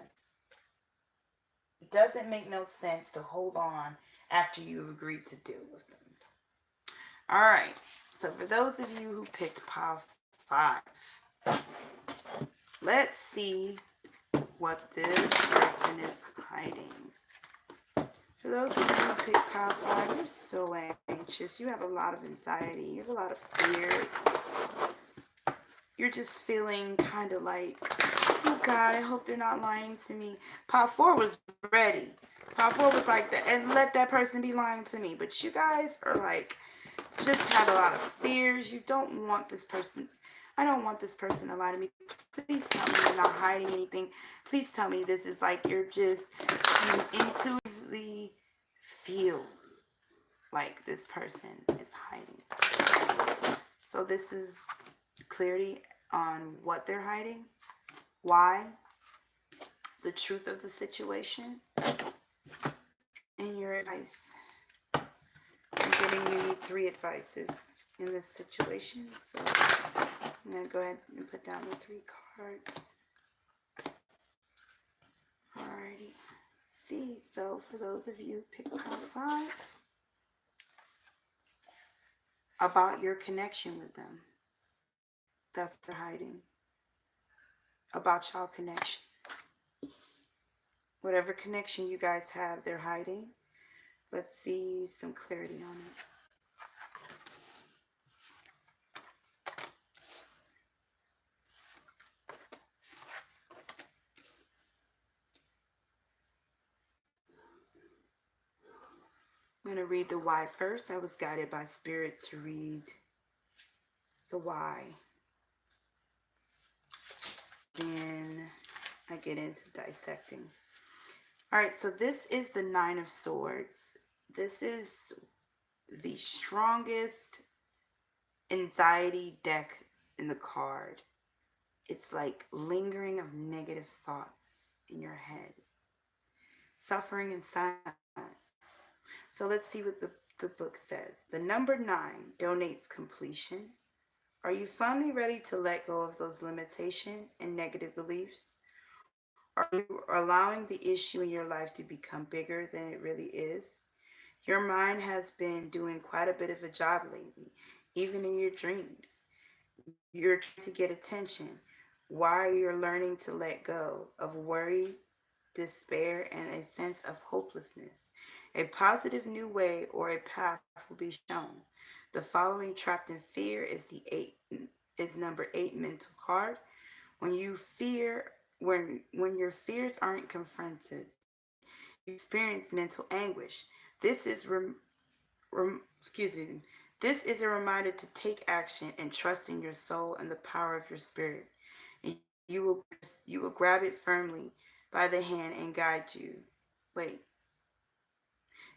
It doesn't make no sense to hold on after you've agreed to deal with them. All right. So for those of you who picked pile 5, let's see what this person is hiding. For those of you who picked pile 5, you're so anxious. You have a lot of anxiety. You have a lot of fears. You're just feeling kind of like, oh God, I hope they're not lying to me. Pile 4 was ready. Pile 4 was like, and let that person be lying to me. But you guys are like, just have a lot of fears. You don't want this person. I don't want this person to lie to me. Please tell me you're not hiding anything. Please tell me this is like you intuitively feel like this person is hiding something. So this is clarity on what they're hiding, why, the truth of the situation, and your advice. I'm getting you need 3 advices in this situation, so I'm going to go ahead and put down the 3 cards. Alrighty. Let's see. So for those of you who pick pile 5, about your connection with them. That's what they're hiding. About y'all connection. Whatever connection you guys have, they're hiding. Let's see some clarity on it. I'm going to read the why first. I was guided by Spirit to read the why. Then I get into dissecting. All right, so this is the 9 of Swords. This is the strongest anxiety deck in the card. It's like lingering of negative thoughts in your head. Suffering in silence. So let's see what the book says. The number 9 donates completion. Are you finally ready to let go of those limitations and negative beliefs? Are you allowing the issue in your life to become bigger than it really is? Your mind has been doing quite a bit of a job lately, even in your dreams. You're trying to get attention. Why you're learning to let go of worry, despair, and a sense of hopelessness. A positive new way or a path will be shown. The following trapped in fear is number 8 mental card. When you fear, when your fears aren't confronted, you experience mental anguish. This is This is a reminder to take action and trust in your soul and the power of your spirit. And you will grab it firmly by the hand and guide you. Wait.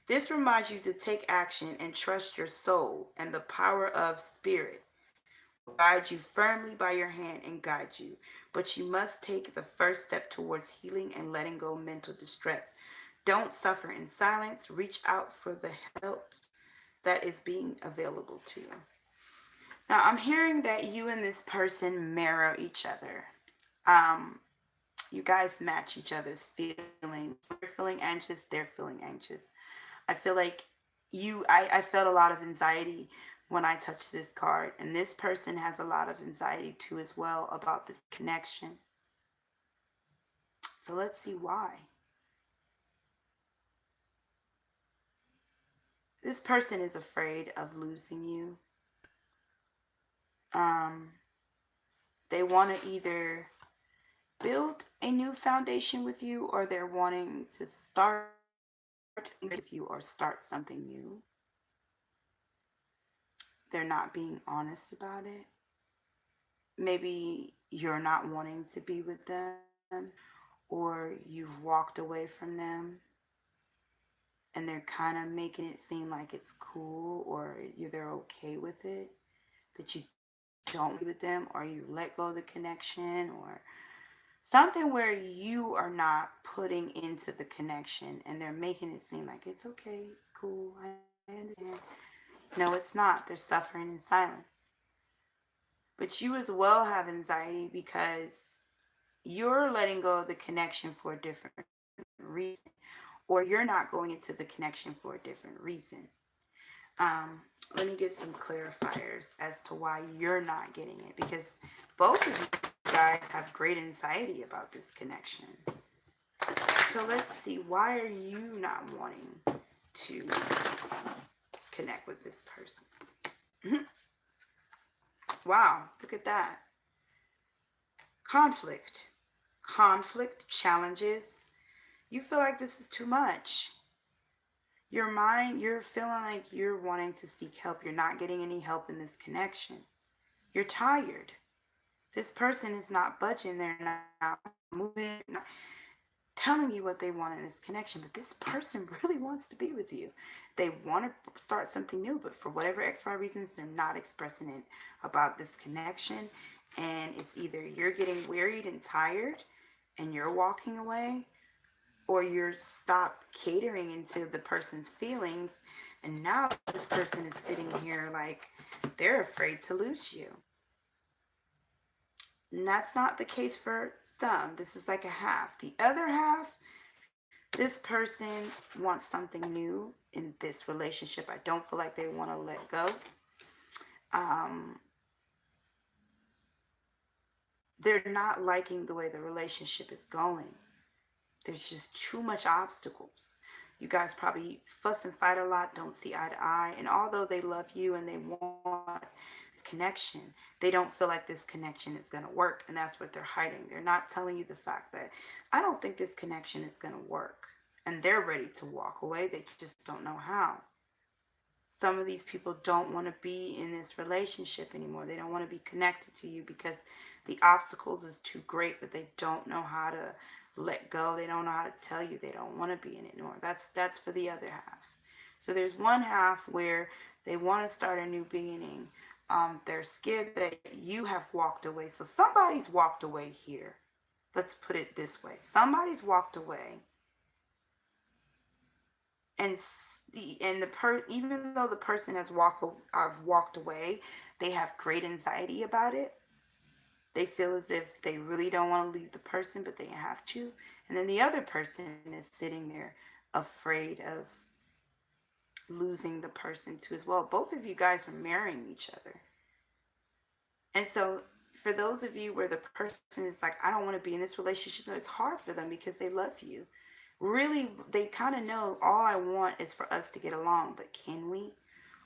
This reminds you to take action and trust your soul and the power of spirit will guide you firmly by your hand and guide you. But you must take the first step towards healing and letting go of mental distress. Don't suffer in silence. Reach out for the help that is being available to you. Now, I'm hearing that you and this person mirror each other. You guys match each other's feelings. You're feeling anxious, they're feeling anxious. I feel like I felt a lot of anxiety when I touched this card. And this person has a lot of anxiety too as well about this connection. So let's see why. This person is afraid of losing you. They want to either build a new foundation with you or they're wanting to start with you or start something new, they're not being honest about it. Maybe you're not wanting to be with them, or you've walked away from them and they're kind of making it seem like it's cool, or they're okay with it, that you don't be with them, or you let go of the connection, or something where you are not putting into the connection and they're making it seem like it's okay, it's cool, I understand. No, it's not. They're suffering in silence. But you as well have anxiety because you're letting go of the connection for a different reason, or you're not going into the connection for a different reason. Um, Let me get some clarifiers as to why you're not getting it, because both of you guys have great anxiety about this connection. So let's see, why are you not wanting to connect with this person? Wow, look at that. Conflict, challenges. You feel like this is too much. Your mind, you're feeling like you're wanting to seek help. You're not getting any help in this connection. You're tired. This person is not budging. They're not moving, not telling you what they want in this connection. But this person really wants to be with you. They want to start something new, but for whatever XY reasons, they're not expressing it about this connection. And it's either you're getting wearied and tired and you're walking away, or you're stopped catering into the person's feelings, and now this person is sitting here like they're afraid to lose you. And that's not the case for some. This is like a half. The other half, this person wants something new in this relationship. I don't feel like they want to let go. Um, they're not liking the way the relationship is going. There's just too much obstacles. You guys probably fuss and fight a lot, don't see eye to eye. And although they love you and they want this connection, they don't feel like this connection is going to work. And that's what they're hiding. They're not telling you the fact that I don't think this connection is going to work. And they're ready to walk away. They just don't know how. Some of these people don't want to be in this relationship anymore. They don't want to be connected to you because the obstacles is too great, but they don't know how to let go. They don't know how to tell you they don't want to be in it anymore. That's for the other half. So there's one half where they want to start a new beginning. They're scared that you have walked away. So somebody's walked away here. Let's put it this way. Somebody's walked away, and even though the person has walked away, they have great anxiety about it. They feel as if they really don't want to leave the person, but they have to. And then the other person is sitting there afraid of losing the person too as well. Both of you guys are marrying each other. And so for those of you where the person is like, I don't want to be in this relationship, it's hard for them because they love you. Really, they kind of know, all I want is for us to get along, but can we?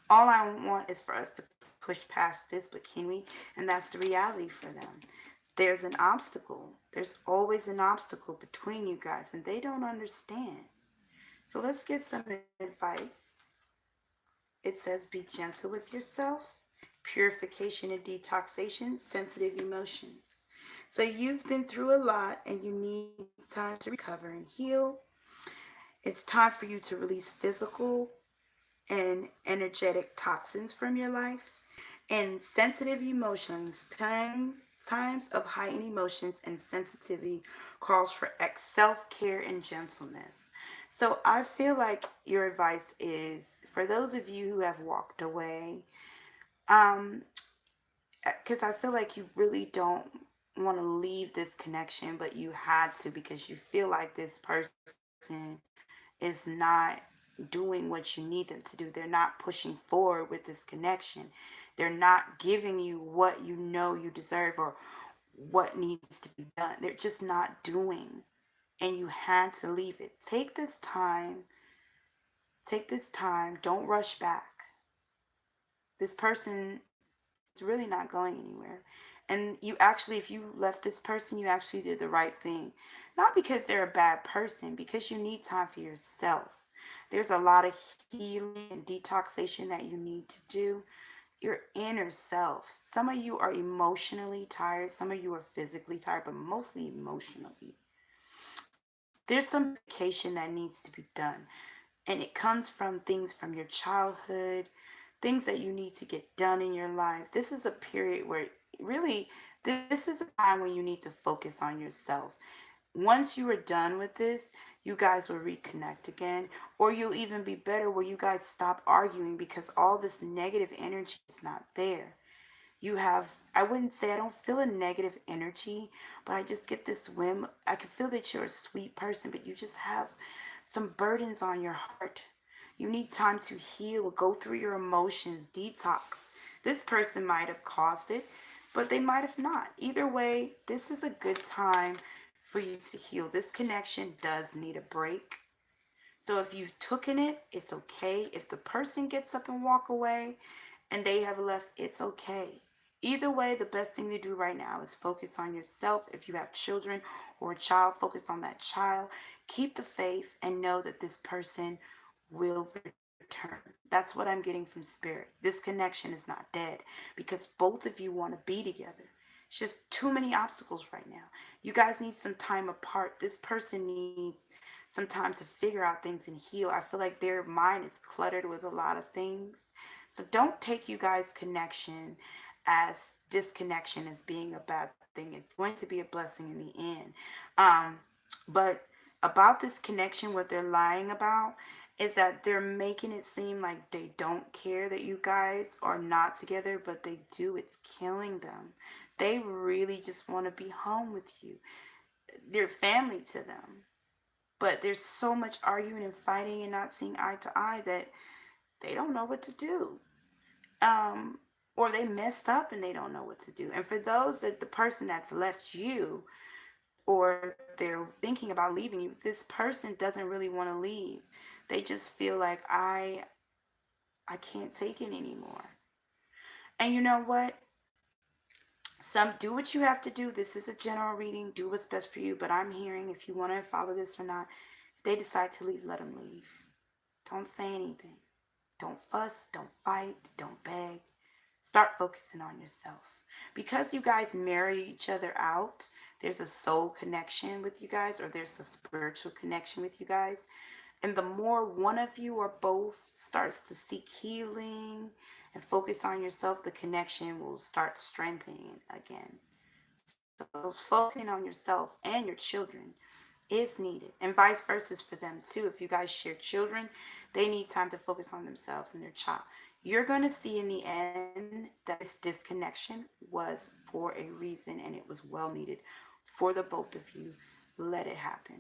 All I want is for us to push past this, but can we? And that's the reality for them. There's an obstacle. There's always an obstacle between you guys, and they don't understand. So let's get some advice. It says, be gentle with yourself, purification and detoxation, sensitive emotions. So you've been through a lot and you need time to recover and heal. It's time for you to release physical and energetic toxins from your life. And sensitive emotions, times of heightened emotions and sensitivity calls for self-care and gentleness. So I feel like your advice is for those of you who have walked away, um, because I feel like you really don't want to leave this connection, but you had to because you feel like this person is not doing what you need them to do. They're not pushing forward with this connection. They're not giving you what you know you deserve or what needs to be done. They're just not doing. And you had to leave it. Take this time. Take this time. Don't rush back. This person is really not going anywhere. And you actually, if you left this person, you actually did the right thing. Not because they're a bad person, because you need time for yourself. There's a lot of healing and detoxation that you need to do. Your inner self. Some of you are emotionally tired. Some of you are physically tired, but mostly emotionally. There's some vacation that needs to be done. And it comes from things from your childhood, things that you need to get done in your life. This is a period where really, this is a time when you need to focus on yourself. Once you are done with this, you guys will reconnect again, or you'll even be better where you guys stop arguing because all this negative energy is not there. You have, I wouldn't say I don't feel a negative energy, but I just get this whim. I can feel that you're a sweet person, but you just have some burdens on your heart. You need time to heal, go through your emotions, detox. This person might have caused it, but they might have not. Either way, this is a good time for you to heal. This connection does need a break. So if you've taken it, it's okay. If the person gets up and walk away and they have left, it's okay. Either way, the best thing to do right now is focus on yourself. If you have children or a child, focus on that child. Keep the faith and know that this person will return. That's what I'm getting from spirit. This connection is not dead because both of you want to be together. It's just too many obstacles right now. You guys need some time apart. This person needs some time to figure out things and heal. I feel like their mind is cluttered with a lot of things. So don't take you guys' connection as disconnection as being a bad thing. It's going to be a blessing in the end. But about this connection, what they're lying about is that they're making it seem like they don't care that you guys are not together, but they do. It's killing them. They really just want to be home with you. They're family to them. But there's so much arguing and fighting and not seeing eye to eye that they don't know what to do. Or they messed up and they don't know what to do. And for those that the person that's left you or they're thinking about leaving you, this person doesn't really want to leave. They just feel like I can't take it anymore. And you know what? Some do what you have to do. This is a general reading. Do what's best for you. But I'm hearing if you want to follow this or not, if they decide to leave, let them leave. Don't say anything. Don't fuss. Don't fight. Don't beg. Start focusing on yourself. Because you guys marry each other out, there's a soul connection with you guys, or there's a spiritual connection with you guys. And the more one of you or both starts to seek healing and focus on yourself, the connection will start strengthening again. So focusing on yourself and your children is needed. And vice versa for them too. If you guys share children, they need time to focus on themselves and their child. You're going to see in the end that this disconnection was for a reason and it was well needed for the both of you. Let it happen.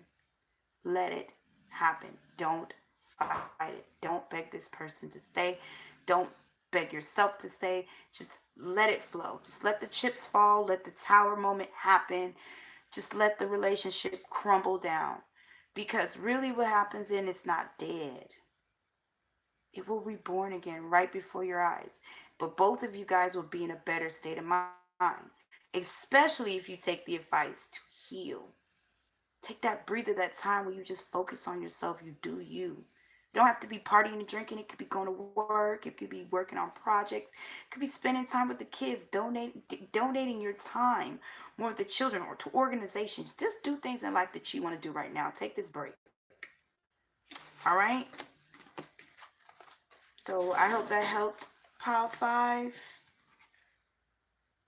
Let it happen. Don't fight it. Don't beg this person to stay. Don't beg yourself to stay. Just let it flow. Just let the chips fall. Let the tower moment happen. Just let the relationship crumble down. Because really what happens then, it's not dead. It will reborn again right before your eyes. But both of you guys will be in a better state of mind. Especially if you take the advice to heal. Take that breather, that time where you just focus on yourself. You do you. You don't have to be partying and drinking. It could be going to work. It could be working on projects. It could be spending time with the kids, donating your time more with the children or to organizations. Just do things in life that you want to do right now. Take this break. All right? So I hope that helped, Pile 5.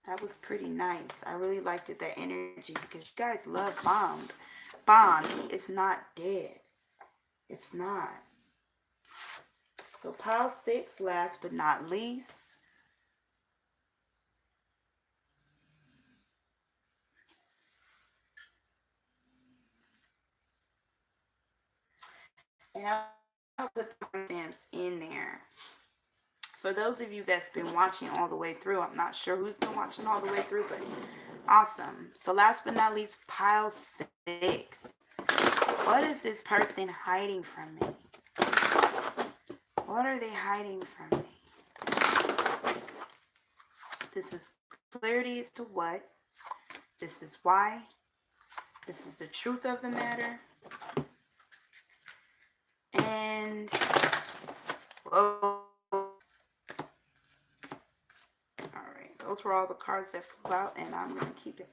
That was pretty nice. I really liked it, that energy, because you guys love Bond. Bond is not dead. It's not. So Pile 6, last but not least. And I'll put the timestamps in there. For those of you that's been watching all the way through, I'm not sure who's been watching all the way through, but awesome. So last but not least, Pile 6. What is this person hiding from me? What are they hiding from me? This is clarity as to what. This is why. This is the truth of the matter. And oh, all right, those were all the cards that flew out, and I'm going to keep it.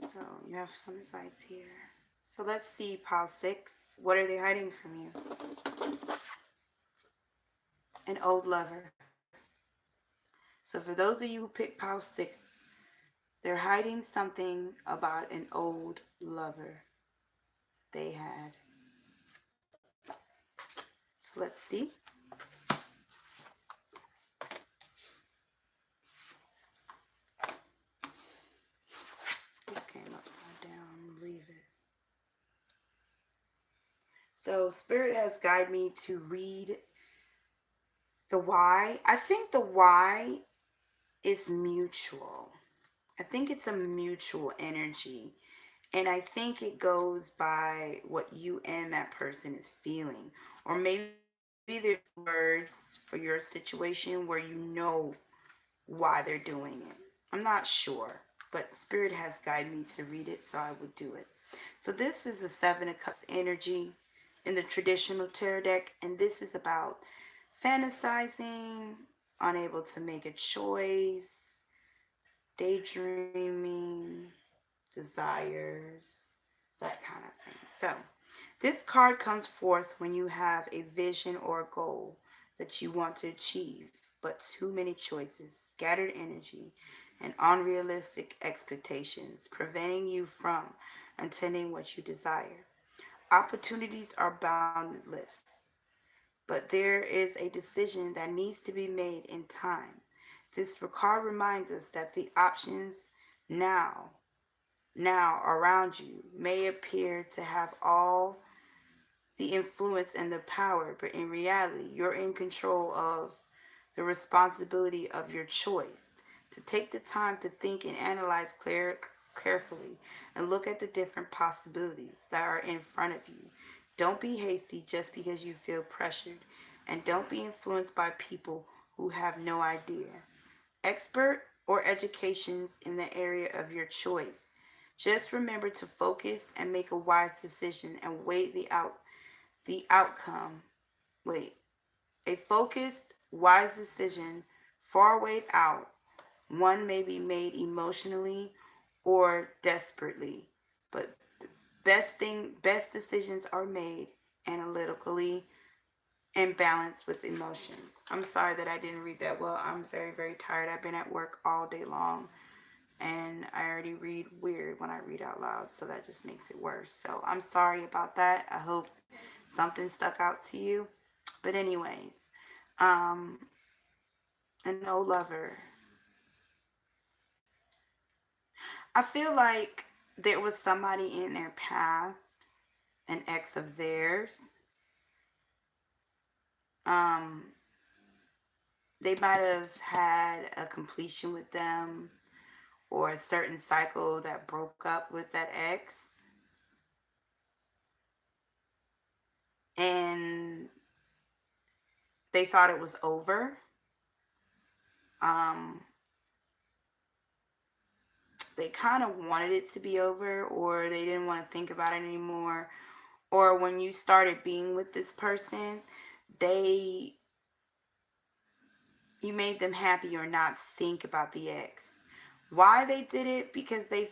So you have some advice here. So let's see, pile 6. What are they hiding from you? An old lover. So for those of you who picked pile 6, they're hiding something about an old lover they had. So let's see. This came upside down. Leave it. So Spirit has guided me to read the why. I think the why is mutual. I think it's a mutual energy. And I think it goes by what you and that person is feeling. Or maybe there's words for your situation where you know why they're doing it. I'm not sure, but Spirit has guided me to read it, so I would do it. So this is the 7 of Cups energy in the traditional tarot deck, and this is about fantasizing, unable to make a choice, daydreaming, desires, that kind of thing. So this card comes forth when you have a vision or a goal that you want to achieve, but too many choices, scattered energy, and unrealistic expectations preventing you from attaining what you desire. Opportunities are boundless, but there is a decision that needs to be made in time. This card reminds us that the options now around you may appear to have all the influence and the power, but in reality, you're in control of the responsibility of your choice. To take the time to think and analyze carefully and look at the different possibilities that are in front of you. Don't be hasty just because you feel pressured, and don't be influenced by people who have no idea. Expert or educations in the area of your choice. Just remember to focus and make a wise decision and wait the outcome. Wait. A focused, wise decision far weighed out. One may be made emotionally or desperately, but best decisions are made analytically and balanced with emotions. I'm sorry that I didn't read that well. I'm very, very tired. I've been at work all day long, and I already read weird when I read out loud, so that just makes it worse. So I'm sorry about that. I hope something stuck out to you. But anyways, an old lover. I feel like there was somebody in their past, an ex of theirs. Um, they might have had a completion with them or a certain cycle that broke up with that ex. And they thought it was over. Um, they kind of wanted it to be over, or they didn't want to think about it anymore. Or when you started being with this person, you made them happy or not think about the ex. Why they did it? Because they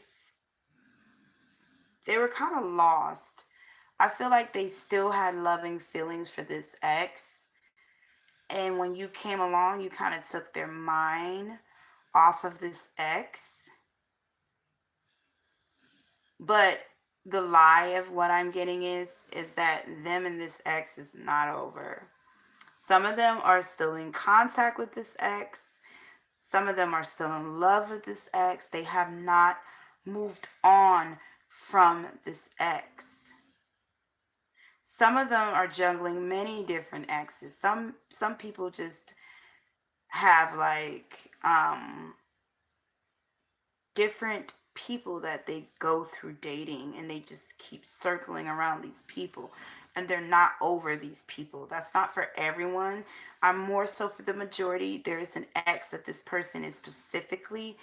were kind of lost. I feel like they still had loving feelings for this ex. And when you came along, you kind of took their mind off of this ex. But the lie of what I'm getting is that them and this ex is not over. Some of them are still in contact with this ex. Some of them are still in love with this ex. They have not moved on from this ex. Some of them are juggling many different exes. Some people just have like different people that they go through dating, and they just keep circling around these people, and they're not over these people. That's not for everyone. I'm more so for the majority. There is an ex that this person is specifically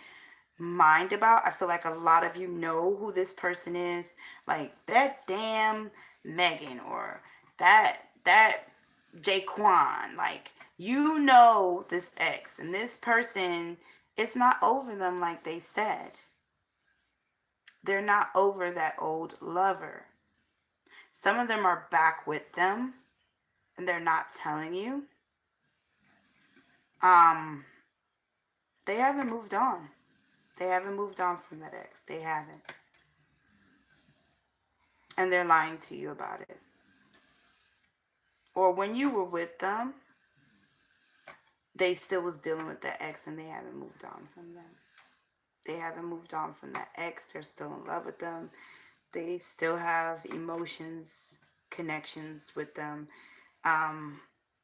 mind about. I feel like a lot of you know who this person is. Like that damn Megan or that Jaquan. Like, you know this ex, and this person, it's not over them like they said. They're not over that old lover. Some of them are back with them, and they're not telling you. They haven't moved on. They haven't moved on from that ex. They haven't. And they're lying to you about it. Or when you were with them, they still was dealing with that ex and they haven't moved on from them. They haven't moved on from that ex. They're still in love with them. They still have emotions, connections with them.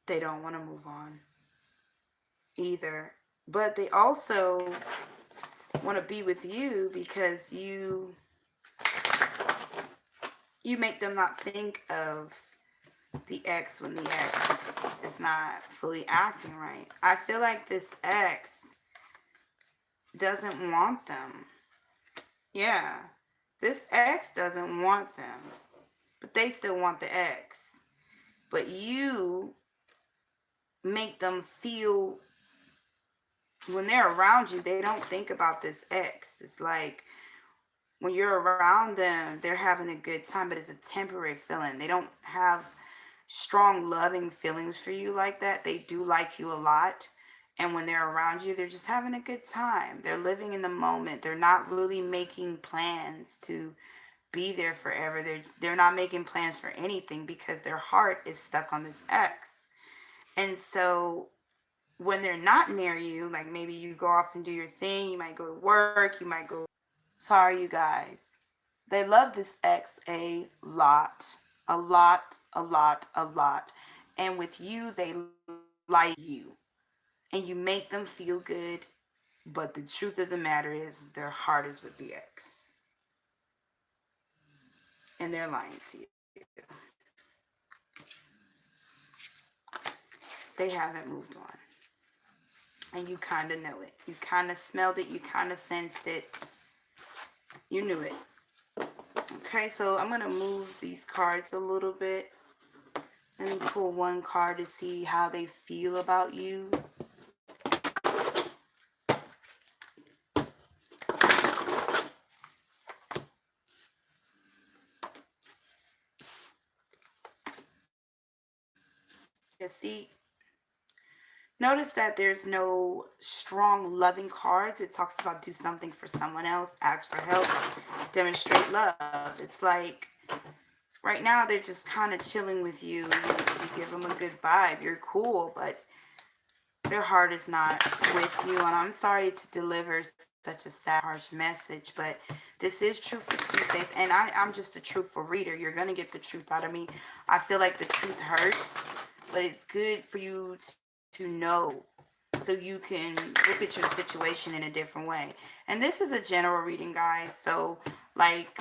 They don't want to move on either. But they also want to be with you because you make them not think of the ex when the ex is not fully acting right. I feel like this ex doesn't want them. Yeah, this ex doesn't want them, but they still want the ex. But you make them feel, when they're around you, they don't think about this ex. It's like when you're around them, they're having a good time, but it's a temporary feeling. They don't have strong, loving feelings for you like that. They do like you a lot. And when they're around you, they're just having a good time. They're living in the moment. They're not really making plans to be there forever. They're not making plans for anything because their heart is stuck on this ex. And so when they're not near you, like maybe you go off and do your thing, you might go to work, you might go, sorry you guys. They love this ex a lot. A lot, a lot, a lot. And with you, they like you. And you make them feel good. But the truth of the matter is their heart is with the ex. And they're lying to you. They haven't moved on. And you kind of know it. You kind of smelled it. You kind of sensed it. You knew it. Okay, so I'm going to move these cards a little bit. Let me pull one card to see how they feel about you. You see, notice that there's no strong loving cards. It talks about do something for someone else, ask for help, demonstrate love. It's like right now they're just kind of chilling with you. You give them a good vibe. You're cool, but their heart is not with you. And I'm sorry to deliver such a sad, harsh message, but this is Truth for Tuesdays. And I'm just a truthful reader. You're going to get the truth out of me. I feel like the truth hurts, but it's good for you to know so you can look at your situation in a different way. And this is a general reading, guys. So, like,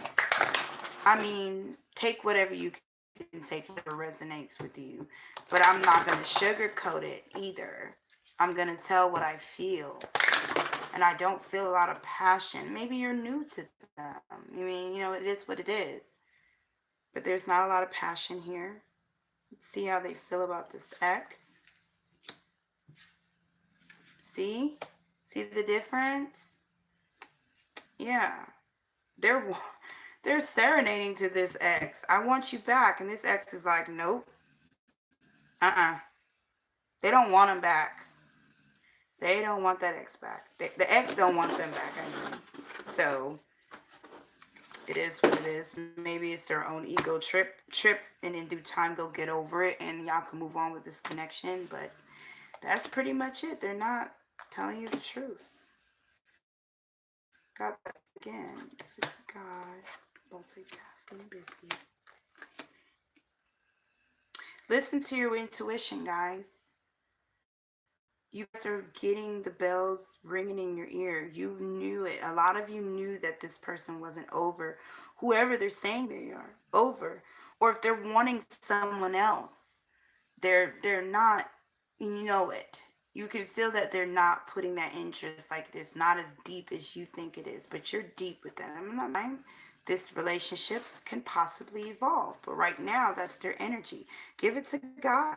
I mean, take whatever you can take, whatever resonates with you. But I'm not going to sugarcoat it either. I'm going to tell what I feel. And I don't feel a lot of passion. Maybe you're new to them. I mean, it is what it is. But there's not a lot of passion here. Let's see how they feel about this ex. See? See the difference? Yeah. They're serenading to this ex. I want you back. And this ex is like, nope. They don't want him back. They don't want that ex back. The ex don't want them back, I mean. So, it is what it is. Maybe it's their own ego trip, and in due time they'll get over it and y'all can move on with this connection. But that's pretty much it. They're not telling you the truth. God, again. It's God. Multitasking busy. Listen to your intuition, guys. You guys are getting the bells ringing in your ear. You knew it. A lot of you knew that this person wasn't over whoever they're saying they are over. Or if they're wanting someone else, they're not, you know it. You can feel that they're not putting that interest, like it's not as deep as you think it is, but you're deep with them. I'm not lying. this relationship can possibly evolve. But right now, that's their energy. Give it to God.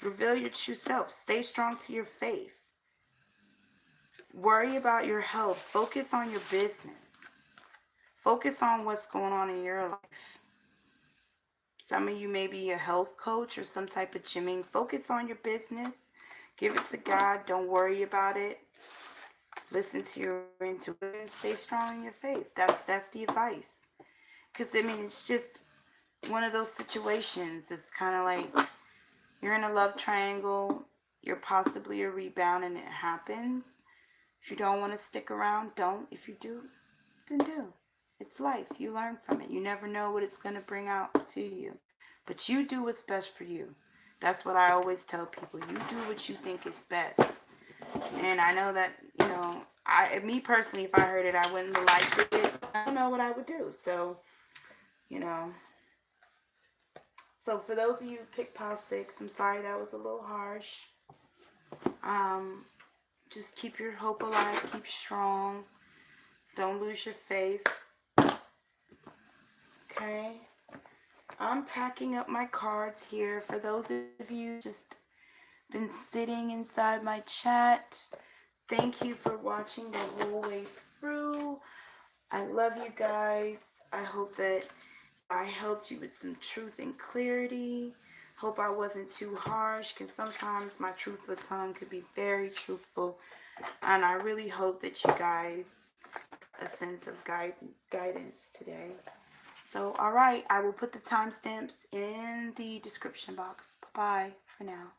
Reveal your true self. Stay strong to your faith. Worry about your health. Focus on your business. Focus on what's going on in your life. Some of you may be a health coach or some type of gymming. Focus on your business. Give it to God. Don't worry about it. Listen to your intuition. Stay strong in your faith. That's the advice. Because, I mean, it's just one of those situations. It's kind of like you're in a love triangle. You're possibly a rebound and it happens. If you don't want to stick around, don't. If you do, then do. It's life. You learn from it. You never know what it's going to bring out to you. But you do what's best for you. That's what I always tell people. You do what you think is best. And I know that, me personally, if I heard it, I wouldn't have liked it. I don't know what I would do. So, So for those of you who picked pile 6, I'm sorry that was a little harsh. Just keep your hope alive. Keep strong. Don't lose your faith. Okay? I'm packing up my cards here. For those of you just been sitting inside my chat, thank you for watching the whole way through. I love you guys. I hope that I helped you with some truth and clarity. Hope I wasn't too harsh, because sometimes my truthful tongue could be very truthful. And I really hope that you guys a sense of guidance today. So, all right, I will put the timestamps in the description box. Bye-bye for now.